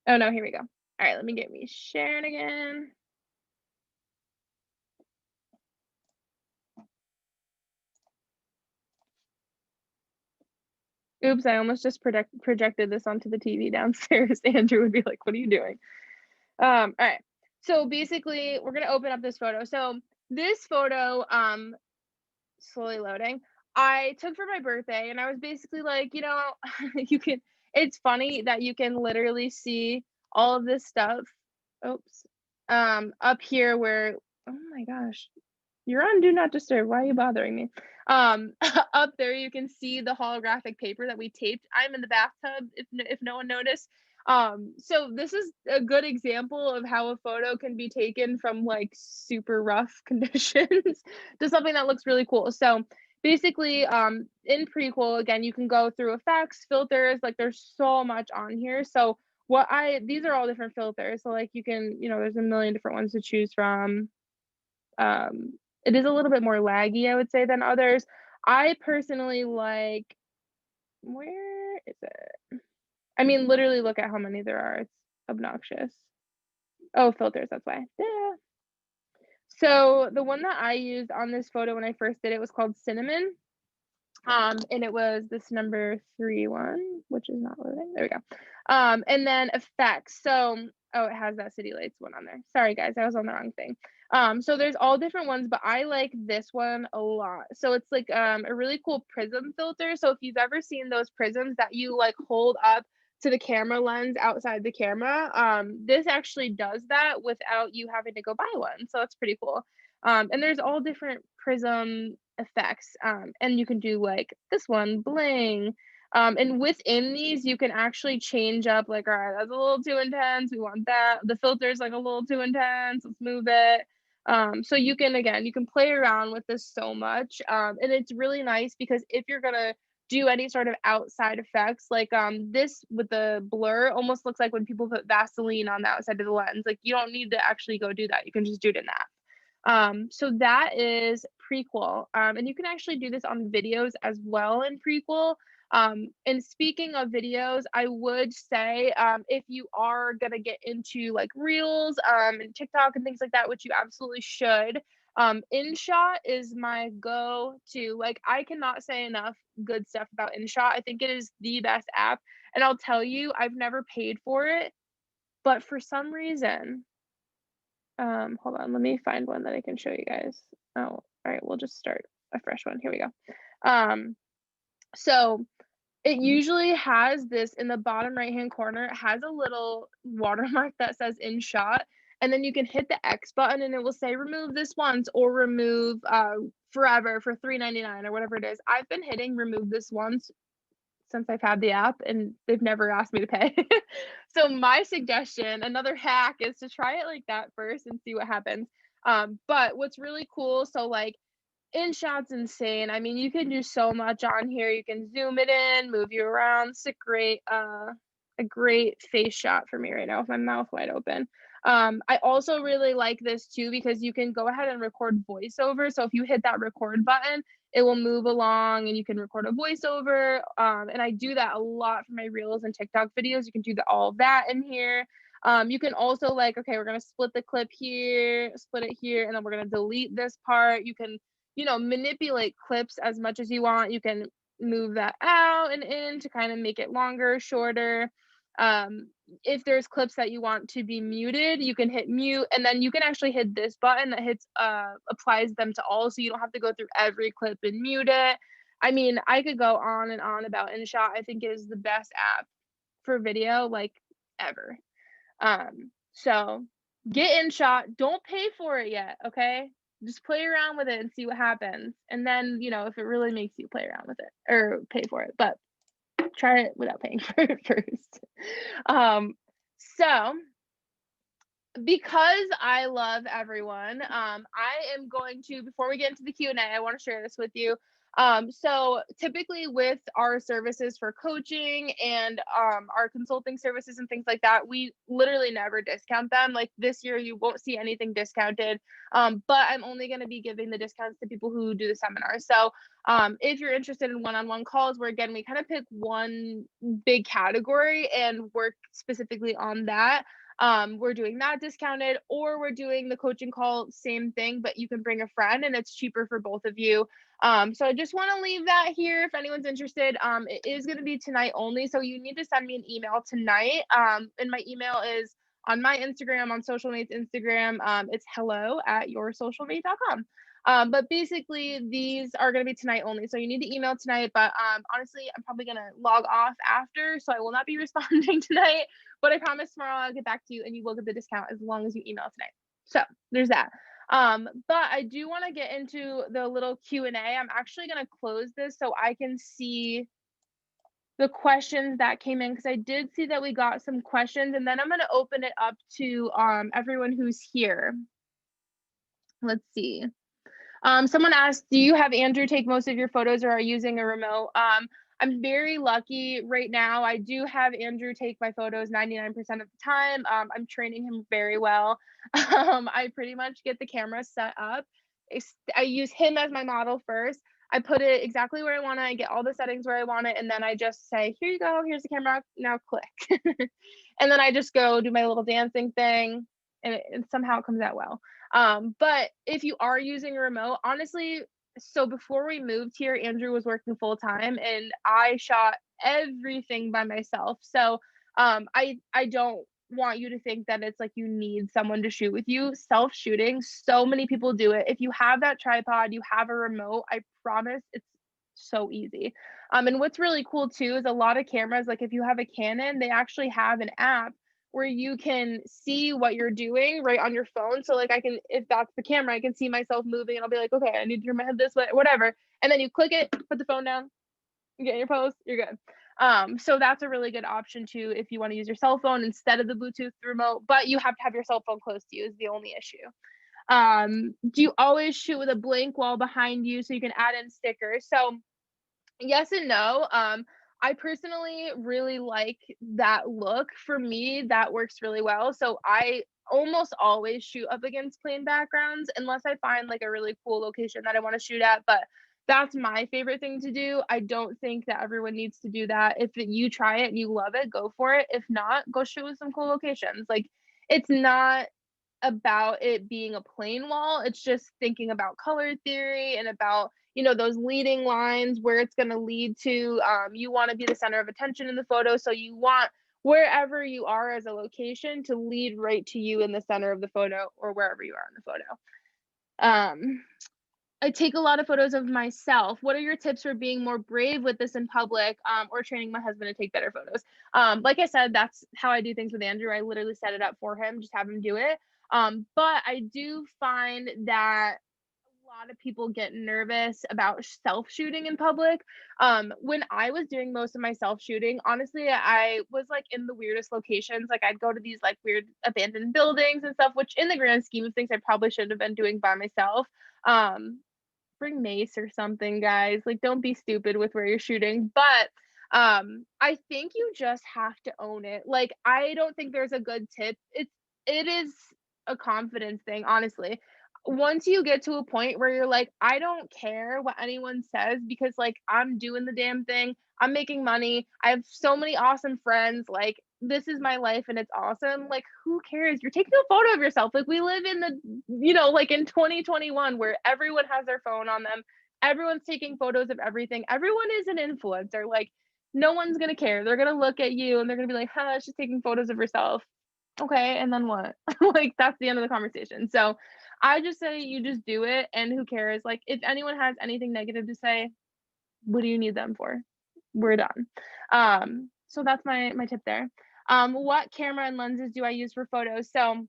Speaker 1: Oh no, here we go. All right, let me get me sharing again. Oops, I almost just projected this onto the TV downstairs. Andrew would be like, what are you doing? All right. So basically, we're going to open up this photo. So this photo, slowly loading, I took for my birthday, and I was basically like, you know, it's funny that you can literally see all of this stuff. Oops. Up here where, oh my gosh, you're on Do Not Disturb. Why are you bothering me? Up there, you can see the holographic paper that we taped. I'm in the bathtub, if no one noticed. So this is a good example of how a photo can be taken from like super rough conditions to something that looks really cool. So basically, in Prequel, again, you can go through effects, filters, like there's so much on here. So these are all different filters. So like you can, you know, there's a million different ones to choose from. It is a little bit more laggy, I would say, than others. I personally like, where is it? I mean, literally look at how many there are. It's obnoxious. Oh, filters, that's why. Yeah. So the one that I used on this photo when I first did it was called Cinnamon. And it was this number 3-1, which is not loading. There we go. And then effects. So, oh, it has that City Lights one on there. Sorry, guys, I was on the wrong thing. So there's all different ones, but I like this one a lot. So it's like a really cool prism filter. So if you've ever seen those prisms that you like hold up to the camera lens outside the camera, this actually does that without you having to go buy one. So that's pretty cool. And there's all different prism effects, and you can do like this one, bling. And within these, you can actually change up, like, all right, that's a little too intense. We want that. The filter's like a little too intense. Let's move it. So you can, again, you can play around with this so much. And it's really nice because if you're gonna do any sort of outside effects, like this with the blur almost looks like when people put Vaseline on the outside of the lens. Like you don't need to actually go do that. You can just do it in that. So that is Prequel. And you can actually do this on videos as well in Prequel. And speaking of videos, I would say if you are gonna get into like Reels and TikTok and things like that, which you absolutely should, InShot is my go-to. Like I cannot say enough good stuff about InShot. I think it is the best app. And I'll tell you, I've never paid for it, but for some reason, hold on, let me find one that I can show you guys. Oh, all right, we'll just start a fresh one. Here we go. So it usually has this in the bottom right hand corner. It has a little watermark that says InShot, and then you can hit the X button and it will say remove this once or remove forever for $3.99 or whatever it is. I've been hitting remove this once since I've had the app, and they've never asked me to pay. So my suggestion, another hack, is to try it like that first and see what happens. But what's really cool, so like InShot's insane. I mean, you can do so much on here. You can zoom it in, move you around. It's a great face shot for me right now with my mouth wide open. I also really like this too because you can go ahead and record voiceover. So if you hit that record button, it will move along and you can record a voiceover. And I do that a lot for my reels and TikTok videos. You can do all of that in here. You can also like, okay, we're gonna split the clip here, split it here, and then we're gonna delete this part. You can, manipulate clips as much as you want. You can move that out and in to kind of make it longer, shorter. If there's clips that you want to be muted, you can hit mute, and then you can actually hit this button that applies them to all, so you don't have to go through every clip and mute it. I mean, I could go on and on about InShot. I think it is the best app for video, like, ever. So get InShot. Don't pay for it yet, okay? Just play around with it and see what happens. And then, if it really makes you play around with it or pay for it, but try it without paying for it first. So because I love everyone, I am going to, before we get into the Q&A, I want to share this with you. So typically with our services for coaching and our consulting services and things like that, we literally never discount them. Like this year, you won't see anything discounted, but I'm only going to be giving the discounts to people who do the seminar. So if you're interested in one-on-one calls, where again, we kind of pick one big category and work specifically on that. We're doing that discounted, or we're doing the coaching call, same thing, but you can bring a friend and it's cheaper for both of you. So I just want to leave that here if anyone's interested. It is going to be tonight only, so you need to send me an email tonight. And my email is on my Instagram, on Soulcialmate's Instagram. It's hello@yoursocialmate.com. But basically, these are going to be tonight only, so you need to email tonight. But honestly, I'm probably going to log off after, so I will not be responding tonight. But I promise tomorrow I'll get back to you and you will get the discount as long as you email tonight. So there's that. But I do want to get into the little Q&A. I'm actually going to close this so I can see the questions that came in, because I did see that we got some questions, and then I'm going to open it up to everyone who's here. Let's see. Someone asked, do you have Andrew take most of your photos or are you using a remote? I'm very lucky right now. I do have Andrew take my photos 99% of the time. I'm training him very well. I pretty much get the camera set up. I use him as my model first. I put it exactly where I want it. I get all the settings where I want it. And then I just say, here you go. Here's the camera. Now click. And then I just go do my little dancing thing. And somehow it comes out well. But if you are using a remote, honestly, so before we moved here, Andrew was working full time and I shot everything by myself. So I don't want you to think that it's like you need someone to shoot with you. Self shooting, so many people do it. If you have that tripod, you have a remote, I promise it's so easy. And what's really cool too is a lot of cameras, like if you have a Canon, they actually have an app where you can see what you're doing right on your phone. So like if that's the camera, I can see myself moving and I'll be like, okay, I need to turn my head this way, whatever. And then you click it, put the phone down, you get in your pose, you're good. So that's a really good option too if you want to use your cell phone instead of the Bluetooth remote, but you have to have your cell phone close to you is the only issue. Do you always shoot with a blank wall behind you so you can add in stickers? So yes and no. I personally really like that look. For me, that works really well. So I almost always shoot up against plain backgrounds unless I find like a really cool location that I want to shoot at. But that's my favorite thing to do. I don't think that everyone needs to do that. If you try it and you love it, go for it. If not, go shoot with some cool locations. Like it's not about it being a plain wall. It's just thinking about color theory and about those leading lines, where it's going to lead to. You want to be the center of attention in the photo, so you want wherever you are as a location to lead right to you in the center of the photo or wherever you are in the photo. I take a lot of photos of myself. What are your tips for being more brave with this in public, or training my husband to take better photos? Like I said, that's how I do things with Andrew. I literally set it up for him, just have him do it. But I do find that a lot of people get nervous about self-shooting in public. When I was doing most of my self-shooting, honestly, I was like in the weirdest locations. Like I'd go to these like weird abandoned buildings and stuff, which in the grand scheme of things, I probably shouldn't have been doing by myself. Um, Bring mace or something, guys. Like don't be stupid with where you're shooting. But I think you just have to own it. Like I don't think there's a good tip. It is a confidence thing, honestly. Once you get to a point where you're like, I don't care what anyone says because like I'm doing the damn thing. I'm making money. I have so many awesome friends. Like this is my life and it's awesome. Like who cares? You're taking a photo of yourself. Like we live in the, like in 2021 where everyone has their phone on them. Everyone's taking photos of everything. Everyone is an influencer. Like no one's gonna care. They're gonna look at you and they're gonna be like, huh, she's taking photos of herself. Okay, and then what? Like that's the end of the conversation. So I just say you just do it and who cares? Like if anyone has anything negative to say, what do you need them for? We're done. So that's my tip there. What camera and lenses do I use for photos? So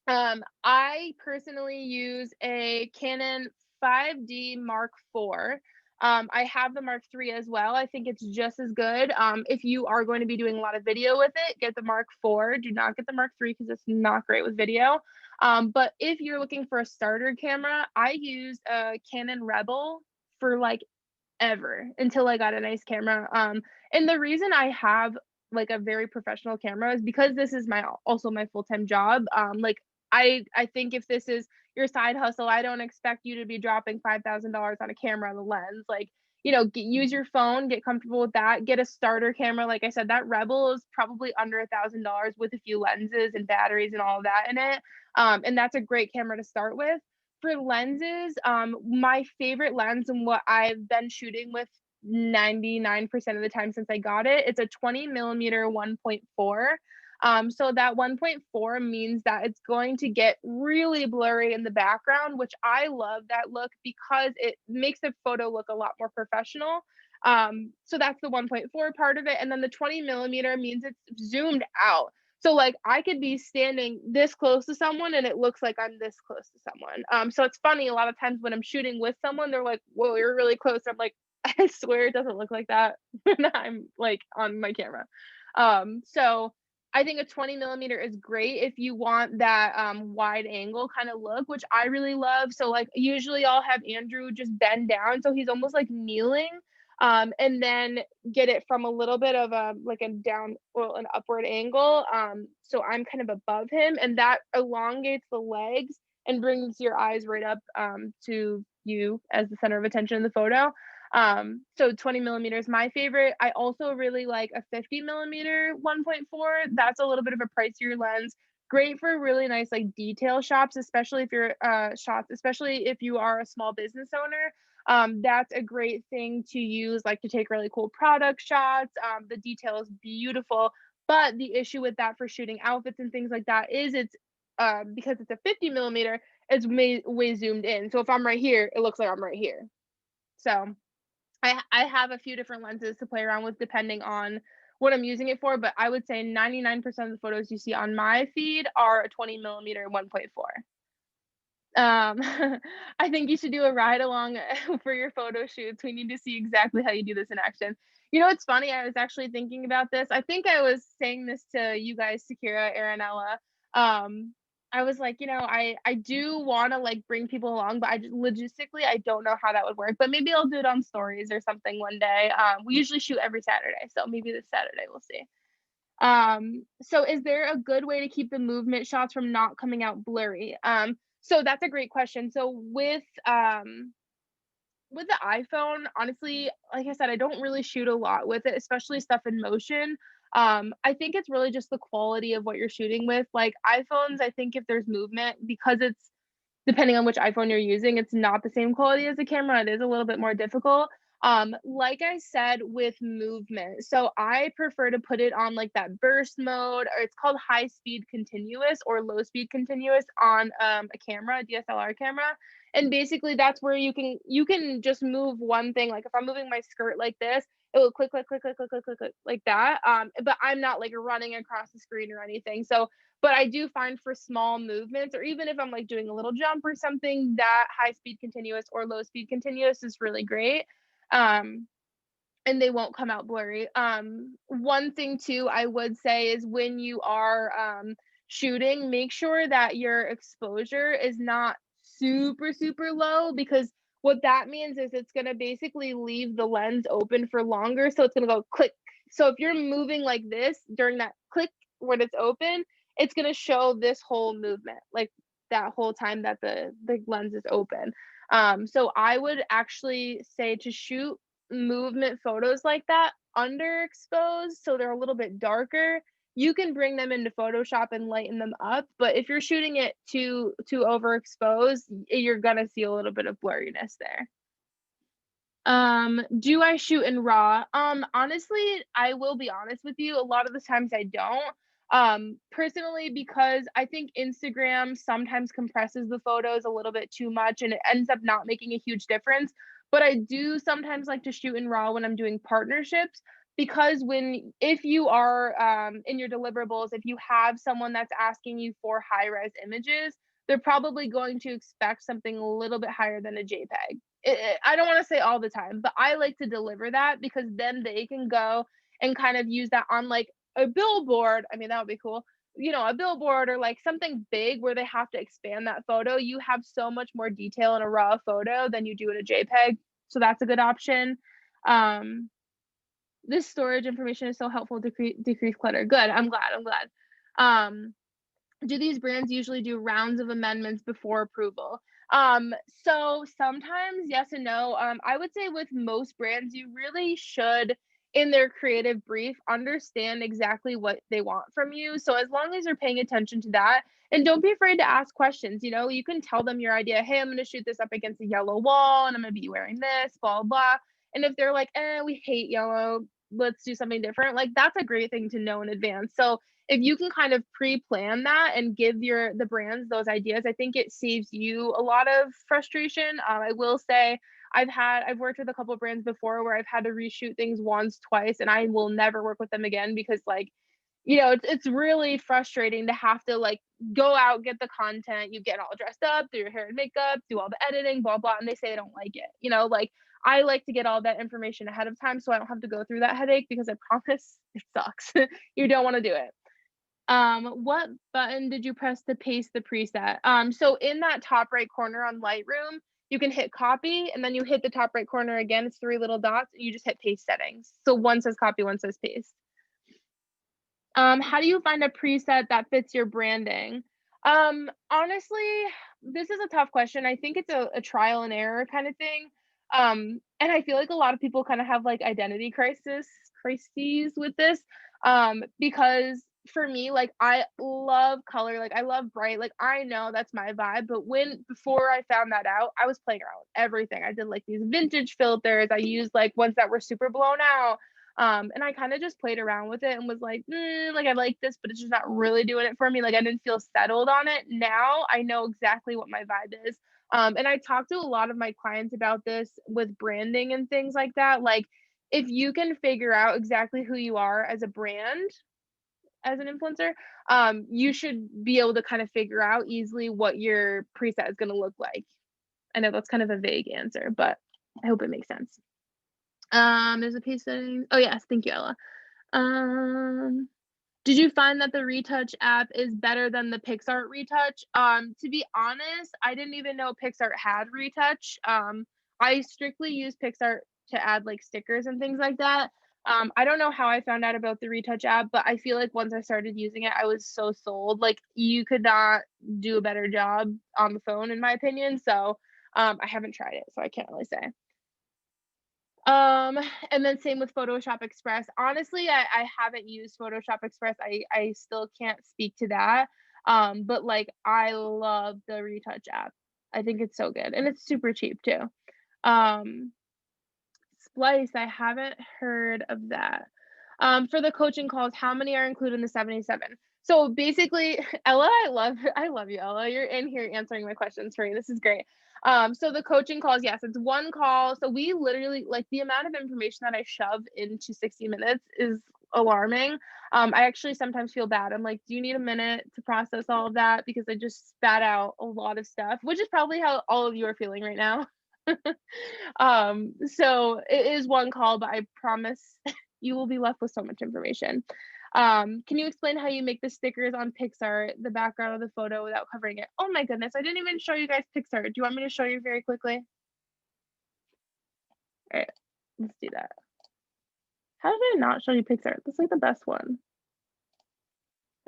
Speaker 1: I personally use a Canon 5D Mark IV. I have the Mark III as well. I think it's just as good. If you are going to be doing a lot of video with it, get the Mark IV. Do not get the Mark III because it's not great with video. But if you're looking for a starter camera, I used a Canon Rebel for like ever until I got a nice camera. And the reason I have like a very professional camera is because this is also my full-time job. Like I think if this is your side hustle, I don't expect you to be dropping $5,000 on a camera and a lens. Like, use your phone, get comfortable with that, get a starter camera. Like I said, that Rebel is probably under $1,000 with a few lenses and batteries and all of that in it. And that's a great camera to start with. For lenses, my favorite lens and what I've been shooting with 99% of the time since I got it, it's a 20 millimeter 1.4. So that 1.4 means that it's going to get really blurry in the background, which I love that look because it makes the photo look a lot more professional. So that's the 1.4 part of it. And then the 20 millimeter means it's zoomed out. So like I could be standing this close to someone and it looks like I'm this close to someone. So it's funny, a lot of times when I'm shooting with someone, they're like, whoa, you're really close. I'm like, I swear it doesn't look like that when I'm like on my camera. So I think a 20 millimeter is great if you want that wide angle kind of look, which I really love. So like usually I'll have Andrew just bend down so he's almost like kneeling. And then get it from a little bit of a like a down or an upward angle. So I'm kind of above him, and that elongates the legs and brings your eyes right up to you as the center of attention in the photo. So 20 millimeter is my favorite. I also really like a 50 millimeter 1.4. That's a little bit of a pricier lens. Great for really nice like detail shots, especially if you are a small business owner. That's a great thing to use, like to take really cool product shots. The detail is beautiful, but the issue with that for shooting outfits and things like that is it's because it's a 50 millimeter, it's way zoomed in. So if I'm right here, it looks like I'm right here. So I have a few different lenses to play around with depending on what I'm using it for, but I would say 99% of the photos you see on my feed are a 20 millimeter 1.4. I think you should do a ride along for your photo shoots. We need to see exactly how you do this in action. It's funny. I was actually thinking about this. I think I was saying this to you guys, Sakira, Aranella. I was like, I do want to like bring people along, but logistically, I don't know how that would work. But maybe I'll do it on stories or something one day. We usually shoot every Saturday, so maybe this Saturday we'll see. So is there a good way to keep the movement shots from not coming out blurry? So that's a great question. So with the iPhone, honestly, like I said, I don't really shoot a lot with it, especially stuff in motion. I think it's really just the quality of what you're shooting with. Like iPhones, I think if there's movement, because it's depending on which iPhone you're using, it's not the same quality as the camera. It is a little bit more difficult. Like I said, with movement, so I prefer to put it on like that burst mode, or it's called high speed continuous or low speed continuous on a camera, a DSLR camera. And basically that's where you can just move one thing. Like if I'm moving my skirt like this, it will click, click, click, click, click, click, click, click like that. But I'm not like running across the screen or anything. So, but I do find for small movements, or even if I'm like doing a little jump or something, that high speed continuous or low speed continuous is really great. And they won't come out blurry. One thing too, I would say is when you are shooting, make sure that your exposure is not super, super low, because what that means is it's going to basically leave the lens open for longer. So it's going to go click. So if you're moving like this during that click when it's open, it's going to show this whole movement, like that whole time that the lens is open. So I would actually say to shoot movement photos like that underexposed, so they're a little bit darker. You can bring them into Photoshop and lighten them up, but if you're shooting it too overexposed, you're gonna see a little bit of blurriness there. Do I shoot in RAW? Honestly, I will be honest with you, a lot of the times I don't. Personally, because I think Instagram sometimes compresses the photos a little bit too much and it ends up not making a huge difference. But I do sometimes like to shoot in RAW when I'm doing partnerships, because if you are in your deliverables, if you have someone that's asking you for high res images, they're probably going to expect something a little bit higher than a JPEG. I don't want to say all the time, but I like to deliver that, because then they can go and kind of use that on like a billboard. I mean, that would be cool. A billboard or like something big where they have to expand that photo. You have so much more detail in a RAW photo than you do in a JPEG. So that's a good option. This storage information is so helpful to decrease clutter. Good. I'm glad. Do these brands usually do rounds of amendments before approval? So sometimes yes and no. I would say with most brands, you really should, in their creative brief, understand exactly what they want from you. So as long as you're paying attention to that, and don't be afraid to ask questions. You can tell them your idea. Hey, I'm going to shoot this up against a yellow wall and I'm going to be wearing this, blah, blah. And if they're like, we hate yellow, let's do something different. Like, that's a great thing to know in advance. So if you can kind of pre-plan that and give the brands those ideas, I think it saves you a lot of frustration. I will say I've worked with a couple of brands before where I've had to reshoot things once, twice, and I will never work with them again, because it's really frustrating to have to like go out, get the content, you get all dressed up, do your hair and makeup, do all the editing, blah, blah, and they say they don't like it. I like to get all that information ahead of time so I don't have to go through that headache, because I promise it sucks. You don't want to do it. What button did you press to paste the preset? So in that top right corner on Lightroom, you can hit copy, and then you hit the top right corner again. It's 3 little dots, and you just hit paste settings. So one says copy, one says paste. How do you find a preset that fits your branding? Honestly, this is a tough question. I think it's a trial and error kind of thing. And I feel like a lot of people kind of have like identity crises with this. Because for me, like, I love color, like I love bright, like I know that's my vibe. But before I found that out, I was playing around with everything. I did like these vintage filters. I used like ones that were super blown out. And I kind of just played around with it and was like, like I like this, but it's just not really doing it for me. Like I didn't feel settled on it. Now I know exactly what my vibe is. And I talked to a lot of my clients about this with branding and things like that. Like, if you can figure out exactly who you are as a brand, as an influencer, you should be able to kind of figure out easily what your preset is going to look like. I know that's kind of a vague answer, but I hope it makes sense. There's a piece setting. Oh yes, thank you, Ella. Did you find that the retouch app is better than the PixArt retouch? To be honest, I didn't even know PixArt had retouch. I strictly use PixArt to add like stickers and things like that. I don't know how I found out about the retouch app, but I feel like once I started using it, I was so sold. Like, you could not do a better job on the phone, in my opinion. So I haven't tried it, so I can't really say. And then same with Photoshop Express. Honestly, I haven't used Photoshop Express. I still can't speak to that. But like, I love the retouch app. I think it's so good, and it's super cheap too. Splice, I haven't heard of that. For the coaching calls, how many are included in the 77? So basically, Ella, I love you, Ella. You're in here answering my questions for me. This is great. So the coaching calls, yes, it's one call. So we literally, like, the amount of information that I shove into 60 minutes is alarming. I actually sometimes feel bad. I'm like, do you need a minute to process all of that? Because I just spat out a lot of stuff, which is probably how all of you are feeling right now. So it is one call, but I promise you will be left with so much information. Can you explain how you make the stickers on Pixar, the background of the photo, without covering it? Oh my goodness, I didn't even show you guys Pixar. Do you want me to show you very quickly? All right, let's do that. How did I not show you Pixar? That's like the best one.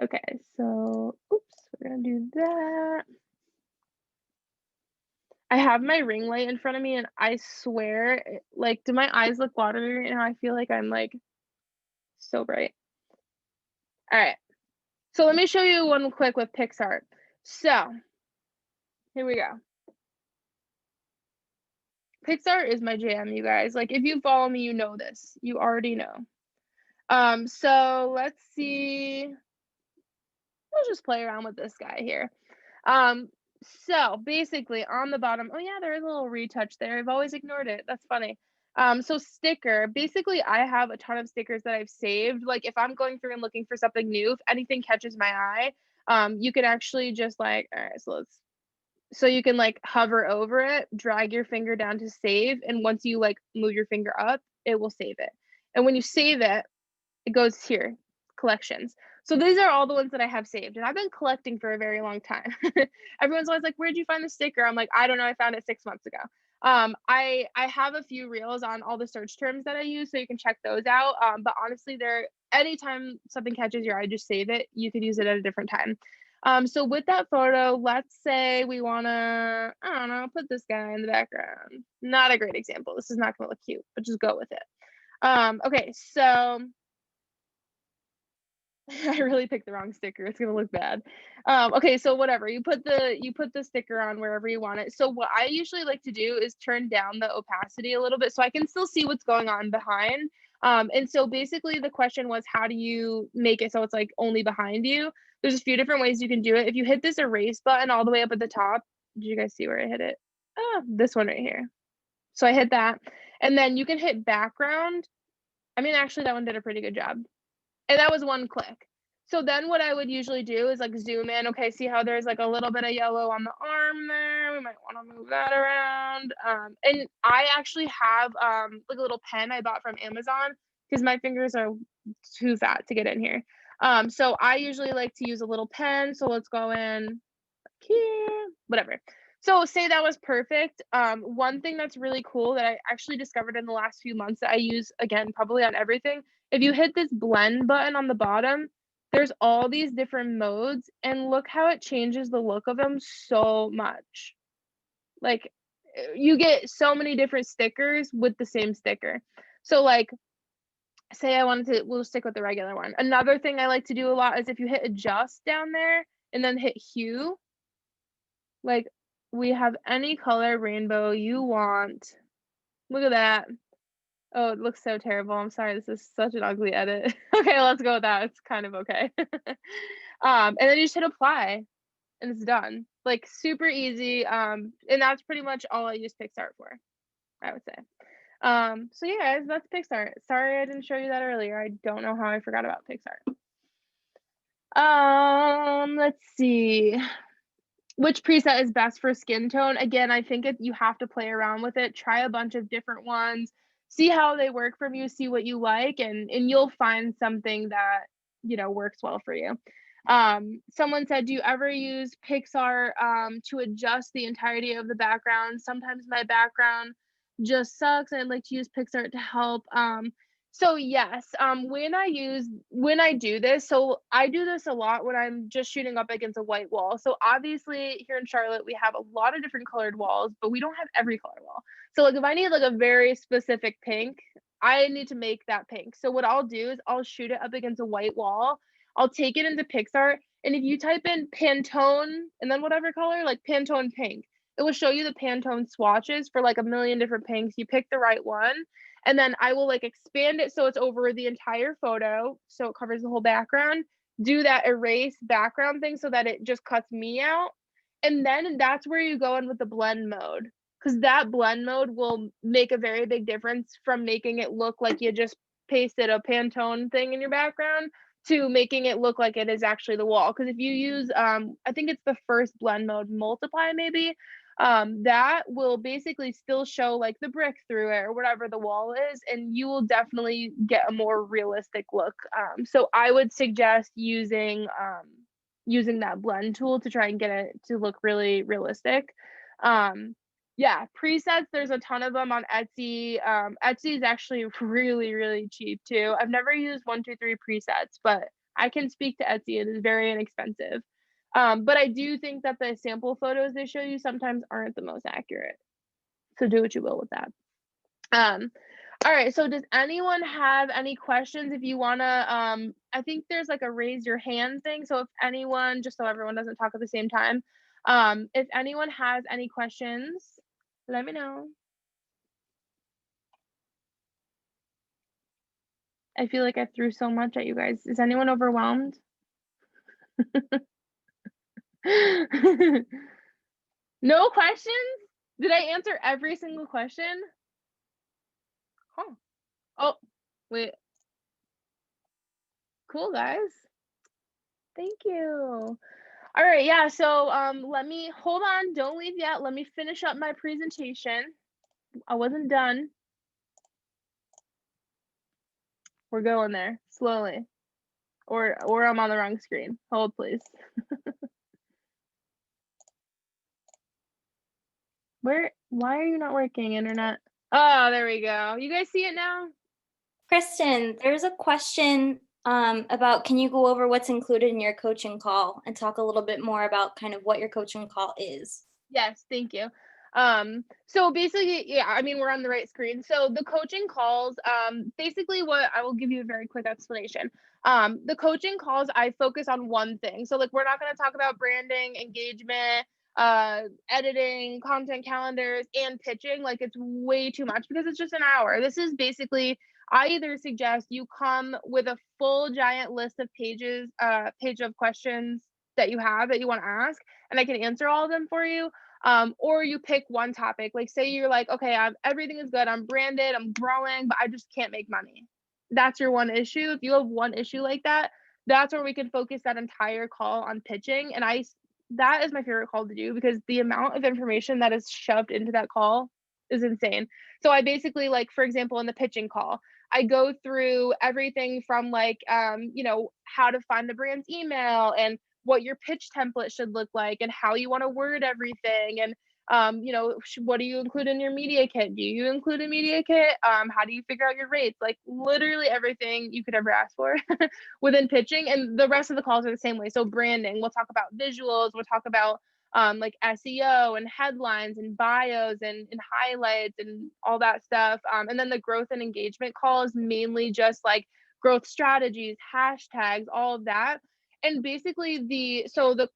Speaker 1: Okay, so, oops, we're gonna do that. I have my ring light in front of me and I swear, like, do my eyes look watery right now? I feel like I'm like so bright. All right, so let me show you one quick with Pixar. So here we go. Pixar is my jam, you guys. Like, if you follow me, you know this. You already know. So let's see. We'll just play around with this guy here. So basically on the bottom, oh yeah, there is a little retouch there. I've always ignored it. That's funny. So sticker, basically I have a ton of stickers that I've saved. Like if I'm going through and looking for something new, if anything catches my eye, you can actually just like, all right, so you can like hover over it, drag your finger down to save, and once you like move your finger up, it will save it. And when you save it, it goes here, collections. So these are all the ones that I have saved, and I've been collecting for a very long time. Everyone's always like, "Where'd you find the sticker?" I'm like, "I don't know. I found it 6 months ago." I have a few reels on all the search terms that I use, so you can check those out. But honestly, anytime something catches your eye, just save it. You could use it at a different time. So with that photo, let's say we wanna, I don't know, put this guy in the background. Not a great example. This is not gonna look cute, but just go with it. Okay, so I really picked the wrong sticker. It's gonna look bad. Okay, so whatever. You put the sticker on wherever you want it. So what I usually like to do is turn down the opacity a little bit so I can still see what's going on behind. And so basically the question was, how do you make it so it's like only behind you? There's a few different ways you can do it. If you hit this erase button all the way up at the top, did you guys see where I hit it? Oh, this one right here. So I hit that, and then you can hit background. I mean, actually, that one did a pretty good job. And that was one click. So then what I would usually do is like zoom in. Okay, see how there's like a little bit of yellow on the arm there? We might want to move that around. And I actually have like a little pen I bought from Amazon because my fingers are too fat to get in here. So I usually like to use a little pen. So let's go in here, whatever. So say that was perfect. One thing that's really cool that I actually discovered in the last few months that I use again, probably on everything. If you hit this blend button on the bottom, there's all these different modes and look how it changes the look of them so much. Like you get so many different stickers with the same sticker. So like say we'll stick with the regular one. Another thing I like to do a lot is if you hit adjust down there and then hit hue, like we have any color rainbow you want. Look at that. Oh, it looks so terrible. I'm sorry. This is such an ugly edit. Okay, let's go with that. It's kind of okay. And then you just hit apply and it's done. Like super easy. And that's pretty much all I use PixArt for, I would say. So yeah, guys, that's PixArt. Sorry I didn't show you that earlier. I don't know how I forgot about PixArt. Let's see. Which preset is best for skin tone? Again, I think you have to play around with it, try a bunch of different ones, see how they work for you, see what you like, and you'll find something that, you know, works well for you. Someone said, do you ever use Pixar to adjust the entirety of the background? Sometimes my background just sucks and I'd like to use Pixar to help. So yes, when I do this, so I do this a lot when I'm just shooting up against a white wall. So obviously here in Charlotte, we have a lot of different colored walls, but we don't have every color wall. So like if I need like a very specific pink, I need to make that pink. So what I'll do is I'll shoot it up against a white wall. I'll take it into PixArt, and if you type in Pantone and then whatever color, like Pantone pink, it will show you the Pantone swatches for like a million different pinks. You pick the right one. And then I will like expand it so it's over the entire photo, so it covers the whole background. do that erase background thing so that it just cuts me out. And then that's where you go in with the blend mode, because that blend mode will make a very big difference from making it look like you just pasted a Pantone thing in your background to making it look like it is actually the wall. Because if you use, I think it's the first blend mode, multiply maybe, that will basically still show like the brick through it or whatever the wall is, and you will definitely get a more realistic look. So I would suggest using that blend tool to try and get it to look really realistic. Yeah, presets, there's a ton of them on Etsy. Etsy is actually really, really cheap too. I've never used 123 presets, but I can speak to Etsy. It is very inexpensive. But I do think that the sample photos they show you sometimes aren't the most accurate. So do what you will with that. All right, so does anyone have any questions? If you wanna, I think there's like a raise your hand thing. So if anyone, just so everyone doesn't talk at the same time, if anyone has any questions, let me know. I feel like I threw so much at you guys. Is anyone overwhelmed? No questions? Did I answer every single question? Huh. Oh, wait. Cool, guys. Thank you. All right, yeah, so let me hold on, don't leave yet. Let me finish up my presentation. I wasn't done. We're going there slowly. Or I'm on the wrong screen. Hold, please. Why are you not working, internet? Oh, there we go. You guys see it now?
Speaker 4: Kristen, there's a question about, can you go over what's included in your coaching call and talk a little bit more about kind of what your coaching call is?
Speaker 1: Yes, thank you. So basically, yeah, I mean, we're on the right screen. So the coaching calls, basically what I will give you a very quick explanation. The coaching calls, I focus on one thing. So like, we're not going to talk about branding, engagement, editing, content calendars, and pitching. Like, it's way too much because it's just an hour. This is basically, I either suggest you come with a full giant list of pages, page of questions that you have that you want to ask, and I can answer all of them for you. Or you pick one topic. Like, say you're like, okay, everything is good, I'm branded, I'm growing, but I just can't make money. That's your one issue. If you have one issue like that, that's where we can focus that entire call on pitching. And that is my favorite call to do, because the amount of information that is shoved into that call is insane. So I basically, like, for example, in the pitching call, I go through everything from like, how to find the brand's email and what your pitch template should look like and how you want to word everything. And, what do you include in your media kit? Do you include a media kit? How do you figure out your rates? Like, literally everything you could ever ask for within pitching. And the rest of the calls are the same way. So branding, we'll talk about visuals, we'll talk about like SEO and headlines and bios and highlights and all that stuff. And then the growth and engagement call is mainly just like growth strategies, hashtags, all of that. And basically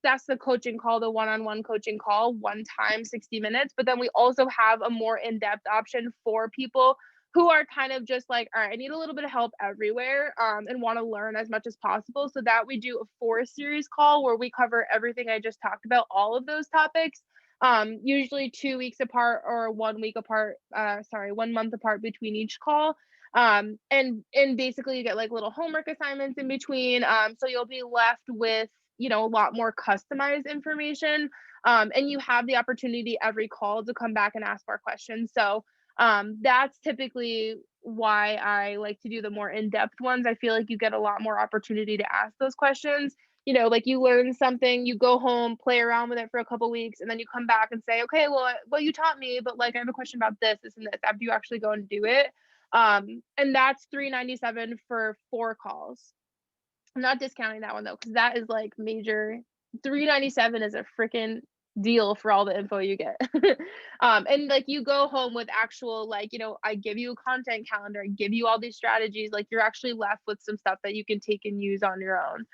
Speaker 1: that's the coaching call, the one-on-one coaching call, one time, 60 minutes. But then we also have a more in-depth option for people who are kind of just like, all right, I need a little bit of help everywhere, and want to learn as much as possible. So that we do a 4-series call where we cover everything I just talked about, all of those topics, usually 2 weeks apart or 1 week apart, 1 month apart between each call. And basically you get like little homework assignments in between. So you'll be left with, a lot more customized information. And you have the opportunity every call to come back and ask more questions. So that's typically why I like to do the more in-depth ones. I feel like you get a lot more opportunity to ask those questions. Like, you learn something, you go home, play around with it for a couple weeks, and then you come back and say, okay, well, you taught me, but like, I have a question about this, and this, after you actually go and do it. And that's $397 for 4 calls. I'm not discounting that one though, because that is like major. $397 is a freaking deal for all the info you get. And like, you go home with actual, like, I give you a content calendar, I give you all these strategies, like, you're actually left with some stuff that you can take and use on your own,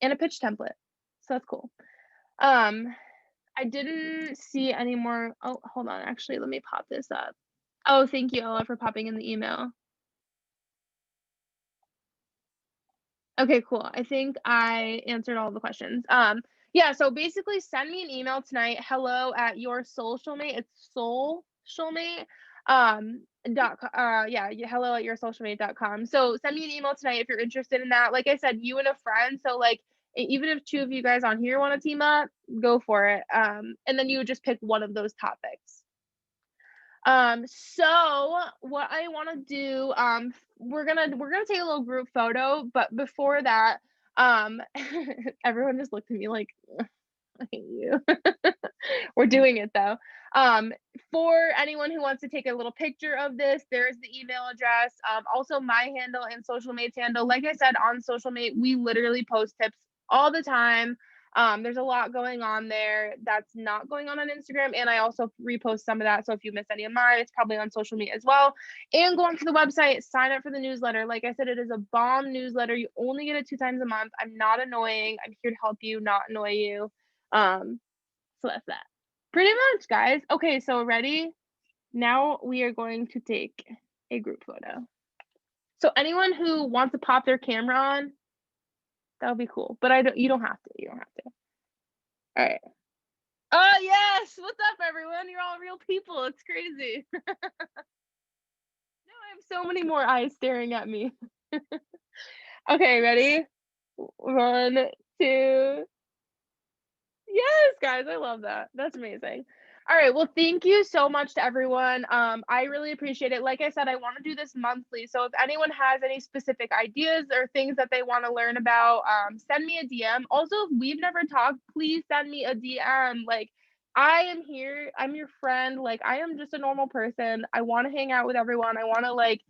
Speaker 1: and a pitch template. So that's cool. I didn't see any more. Oh, hold on, actually, let me pop this up. Oh, thank you, Ella, for popping in the email. Okay, cool. I think I answered all the questions. Yeah, so basically send me an email tonight, hello at your Soulcialmate. It's Soulcialmate. Hello at your Soulcialmate.com. So send me an email tonight if you're interested in that. Like I said, you and a friend. So like even if 2 of you guys on here want to team up, go for it. And then you would just pick one of those topics. So what I want to do, we're gonna take a little group photo, but before that, everyone just looked at me like, I hate you. We're doing it though. For anyone who wants to take a little picture of this, there's the email address. Also my handle and Soulcialmate's handle. Like I said, on Soulcialmate, we literally post tips all the time. There's a lot going on there that's not going on Instagram, and I also repost some of that. So if you miss any of mine, it's probably on social media as well. And go onto the website, sign up for the newsletter. Like I said, it is a bomb newsletter. You only get it 2 times a month. I'm not annoying. I'm here to help you, not annoy you. So that's that. Pretty much, guys. Okay, so ready? Now we are going to take a group photo. So anyone who wants to pop their camera on, that would be cool. But you don't have to. You don't have to. All right. Oh yes! What's up, everyone? You're all real people. It's crazy. Now I have so many more eyes staring at me. Okay, ready? 1, 2. Yes, guys, I love that. That's amazing. All right, well, thank you so much to everyone. I really appreciate it. Like I said, I want to do this monthly. So if anyone has any specific ideas or things that they want to learn about, send me a DM. Also, if we've never talked, please send me a DM. Like, I am here. I'm your friend. Like, I am just a normal person. I want to hang out with everyone. I want to like,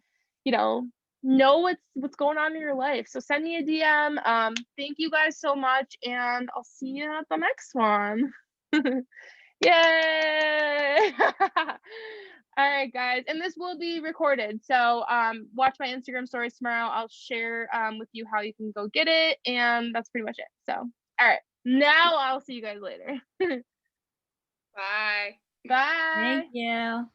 Speaker 1: you know what's going on in your life. So send me a DM. Thank you guys so much, and I'll see you at the next one. Yay! All right, guys, and this will be recorded. So watch my Instagram stories tomorrow. I'll share with you how you can go get it, and that's pretty much it. So all right, now I'll see you guys later.
Speaker 3: Bye.
Speaker 1: Bye.
Speaker 2: Thank you.